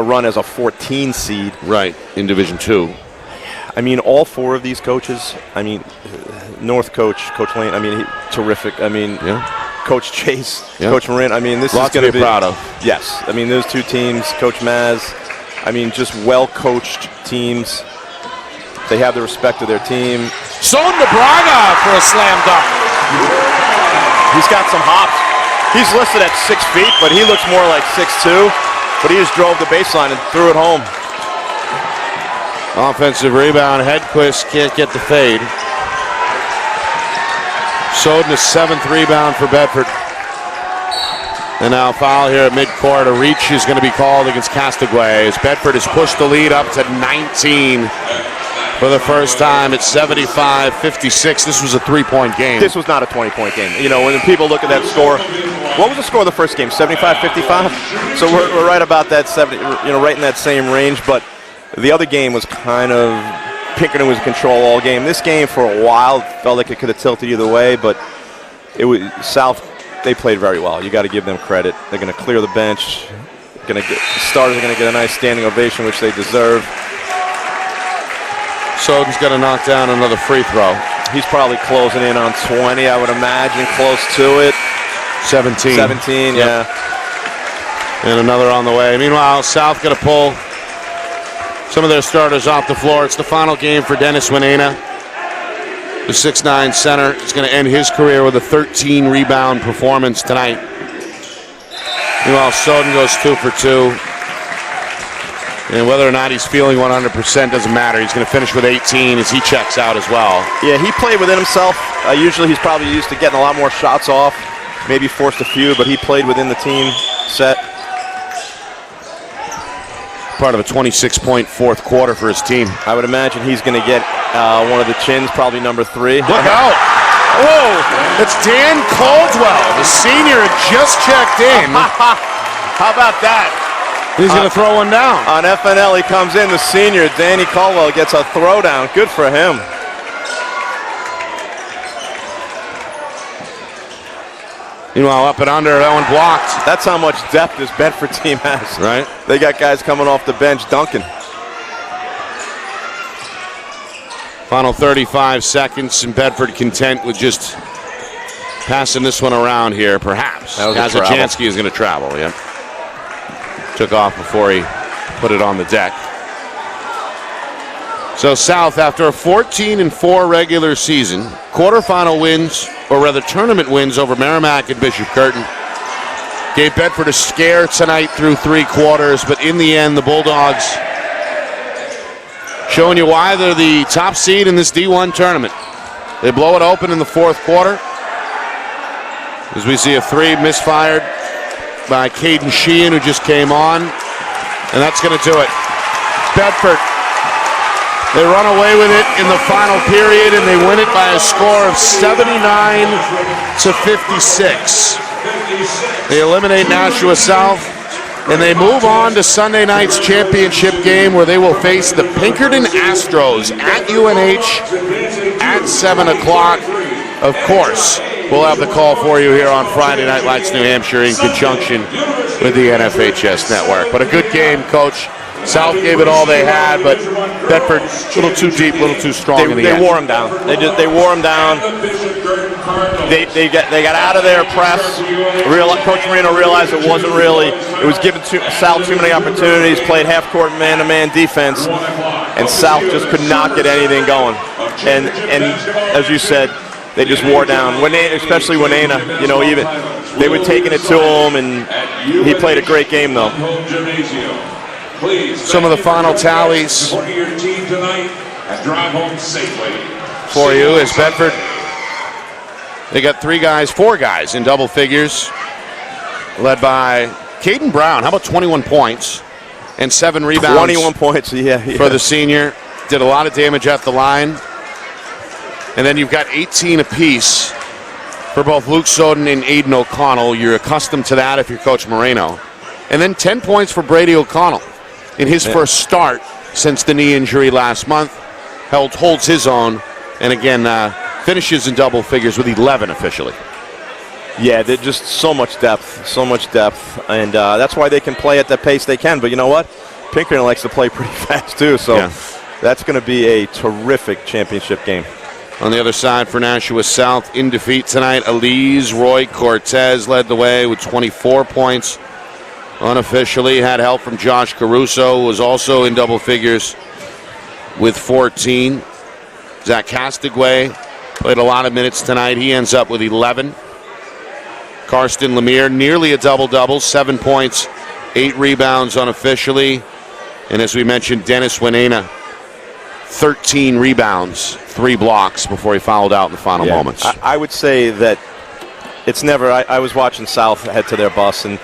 run as a 14 seed. Right, in Division 2. I mean, all four of these coaches, North Coach Lane, terrific. Coach Chase, Coach Marin, this is going to be proud of. Yes. Those two teams, Coach Maz, just well-coached teams. They have the respect of their team. Son to Braga for a slam dunk. He's got some hops. He's listed at 6 feet, but he looks more like 6'2". But he just drove the baseline and threw it home. Offensive rebound. Hedquist can't get the fade. Soden, a 7th rebound for Bedford. And now foul here at midcourt. A reach is going to be called against Castaguay as Bedford has pushed the lead up to 19 for the first time. It's 75-56. This was a 3-point game. This was not a 20-point game. When people look at that score, what was the score of the first game? 75-55? So we're right about that 70, right in that same range. But the other game was kind of, Pinkerton was in control all game. This game, for a while, felt like it could have tilted either way, but it was South. They played very well. You got to give them credit. They're going to clear the bench. The starters are going to get a nice standing ovation, which they deserve. Soden's got to knock down another free throw. He's probably closing in on 20, I would imagine, close to it. 17. 17, yep. And another on the way. Meanwhile, South got to pull some of their starters off the floor. It's the final game for Dennis Winena. The 6'9" center is going to end his career with a 13-rebound performance tonight. Meanwhile, Soden goes 2 for 2. And whether or not he's feeling 100% doesn't matter. He's going to finish with 18 as he checks out as well. Yeah, he played within himself. Usually he's probably used to getting a lot more shots off. Maybe forced a few, but he played within the team set. Part of a 26-point fourth quarter for his team. I would imagine he's going to get one of the chins, probably number 3. Look out. Whoa, it's Dan Caldwell. The senior had just checked in. How about that? He's going to throw one down. On FNL, he comes in, the senior, Danny Caldwell, gets a throwdown. Good for him. Meanwhile, up and under, that one blocked. That's how much depth this Bedford team has. Right. They got guys coming off the bench dunking. Final 35 seconds, and Bedford content with just passing this one around here, perhaps. Kazajansky is going to travel, yeah. Took off before he put it on the deck. So South, after a 14-4 regular season, quarterfinal wins, or rather tournament wins over Merrimack and Bishop Curtin, gave Bedford a scare tonight through 3 quarters, but in the end, the Bulldogs showing you why they're the top seed in this D1 tournament. They blow it open in the fourth quarter as we see a 3 misfired by Caden Sheehan, who just came on, and that's going to do it. Bedford, they run away with it in the final period, and they win it by a score of 79-56. They eliminate Nashua South, and they move on to Sunday night's championship game, where they will face the Pinkerton Astros at UNH at 7 o'clock. Of course, we'll have the call for you here on Friday Night Lights New Hampshire in conjunction with the NFHS Network. But a good game, Coach. South gave it all they had, but Bedford a little too deep, a little too strong in the end. They wore them down. They wore them down. They got out of their press. Coach Marino realized it was giving South too many opportunities, played half-court man-to-man defense, and South just could not get anything going. And as you said, they just wore down. Especially Winena, even they were taking it to him, and he played a great game though. Some of the final tallies for you is Bedford. They got four guys in double figures, led by Caden Brown. How about 21 points and 7 rebounds? 21 points, yeah. For the senior. Did a lot of damage at the line. And then you've got 18 apiece for both Luke Soden and Aiden O'Connell. You're accustomed to that if you're Coach Moreno. And then 10 points for Brady O'Connell in his first start since the knee injury last month. Holds his own, and again, finishes in double figures with 11 officially. Yeah, they're just so much depth, and that's why they can play at the pace they can. But you know what? Pinkerton likes to play pretty fast too, so that's going to be a terrific championship game. On the other side for Nashua South, in defeat tonight, Elise Roy Cortez led the way with 24 points. Unofficially had help from Josh Caruso, who was also in double figures with 14. Zach Castigway played a lot of minutes tonight. He ends up with 11. Karsten Lemire, nearly a double-double, 7 points, 8 rebounds unofficially. And as we mentioned, Dennis Winena, 13 rebounds, 3 blocks before he fouled out in the final moments. I would say that it's never, I was watching South head to their bus, and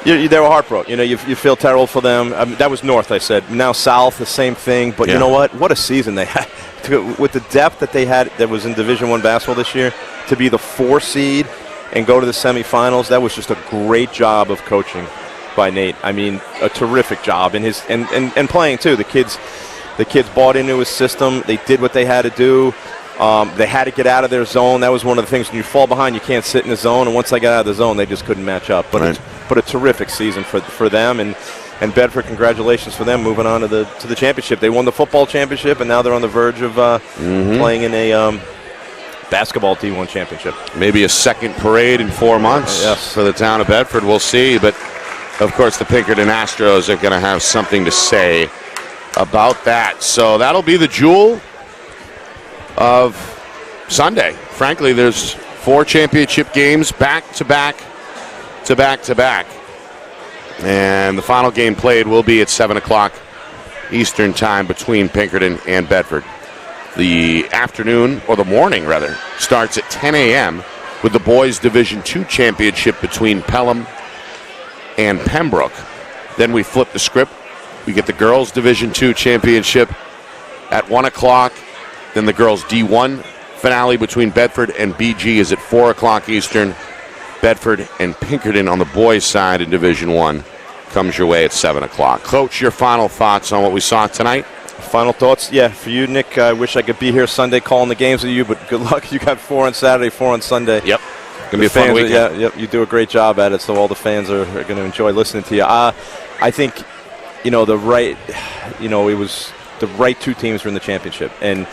they were heartbroken. You feel terrible for them. That was North, I said. Now South, the same thing. But you know what? What a season they had. With the depth that they had that was in Division I basketball this year, to be the 4 seed and go to the semifinals, that was just a great job of coaching by Nate. I mean, a terrific job. And playing, too. The kids bought into his system. They did what they had to do. They had to get out of their zone. That was one of the things. When you fall behind, you can't sit in the zone. And once they got out of the zone, they just couldn't match up. But a terrific season for them. And Bedford, congratulations for them moving on to the championship. They won the football championship, and now they're on the verge of playing in a basketball D1 championship. Maybe a second parade in 4 months for the town of Bedford. We'll see. But, of course, the Pinkerton Astros are going to have something to say about that. So that'll be the jewel of Sunday. Frankly, there's 4 championship games back to back to back to back. And the final game played will be at 7 o'clock Eastern time between Pinkerton and Bedford. The afternoon, or the morning rather, starts at 10 a.m. with the boys Division II championship between Pelham and Pembroke. Then we flip the script. We get the girls Division II championship at 1 o'clock. Then the girls D1 finale between Bedford and BG is at 4 o'clock Eastern. Bedford and Pinkerton on the boys' side in Division I comes your way at 7 o'clock. Coach, your final thoughts on what we saw tonight? Final thoughts? Yeah, for you, Nick, I wish I could be here Sunday calling the games with you, but good luck. You got 4 on Saturday, 4 on Sunday. Yep. Going to be a fun weekend. You do a great job at it, so all the fans are going to enjoy listening to you. I think, it was the right 2 teams were in the championship. And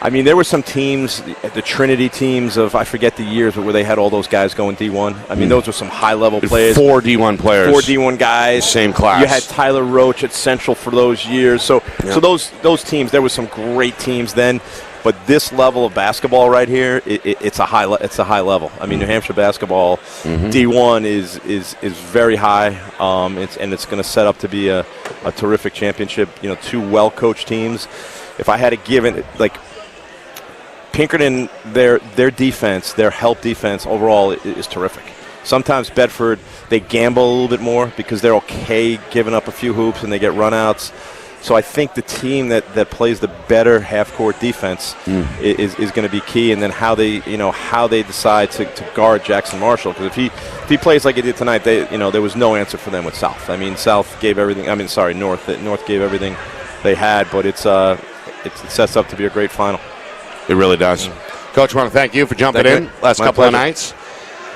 I mean, there were some teams, the Trinity teams of, I forget the years, but where they had all those guys going D1. I mean, those were some high-level players. 4 D1 players. 4 D1 guys. Same class. You had Tyler Roach at Central for those years. So those teams, there were some great teams then. But this level of basketball right here, it's a high level. I mean, New Hampshire basketball, D1 is very high, and it's going to set up to be a terrific championship. 2 well-coached teams. If I had to give it, Pinkerton, their defense, their help defense overall is terrific. Sometimes Bedford, they gamble a little bit more because they're okay giving up a few hoops and they get runouts. So I think the team that plays the better half-court defense is going to be key, and then how they decide to guard Jackson Marshall. Because if he plays like he did tonight, there was no answer for them with South. I mean, South gave everything. North gave everything they had, but it sets up to be a great final. It really does. Coach, I want to thank you for jumping in last couple of nights.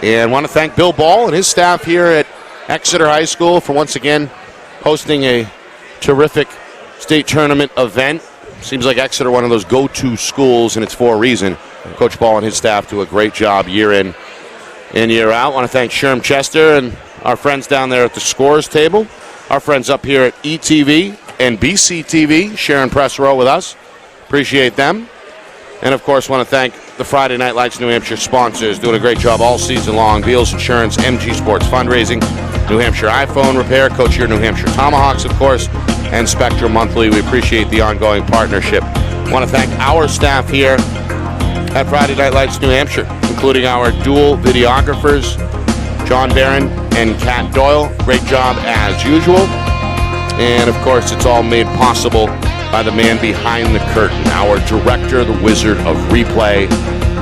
And want to thank Bill Ball and his staff here at Exeter High School for once again hosting a terrific state tournament event. Seems like Exeter, one of those go-to schools, and it's for a reason. Coach Ball and his staff do a great job year in and year out. I want to thank Sherm Chester and our friends down there at the scores table. Our friends up here at ETV and BCTV sharing press row with us. Appreciate them. And, of course, want to thank the Friday Night Lights New Hampshire sponsors, doing a great job all season long. Beals Insurance, MG Sports Fundraising, New Hampshire iPhone Repair, Coach here, New Hampshire Tomahawks, of course, and Spectrum Monthly. We appreciate the ongoing partnership. Want to thank our staff here at Friday Night Lights New Hampshire, including our dual videographers, John Barron and Kat Doyle. Great job as usual. And, of course, it's all made possible by the man behind the curtain, our director, the wizard of replay,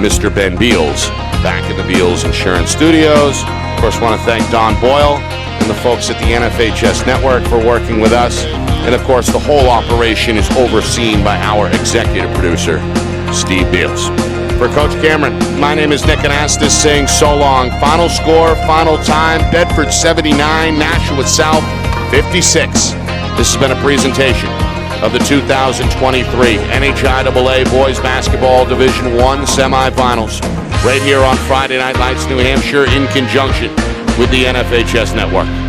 Mr. Ben Beals, back in the Beals Insurance Studios. Of course, want to thank Don Boyle and the folks at the NFHS Network for working with us. And, of course, the whole operation is overseen by our executive producer, Steve Beals. For Coach Cameron, my name is Nick Anastas saying so long. Final score, final time, Bedford 79, Nashua South 56. This has been a presentation of the 2023 NHIAA Boys Basketball Division I Semifinals, right here on Friday Night Lights New Hampshire in conjunction with the NFHS Network.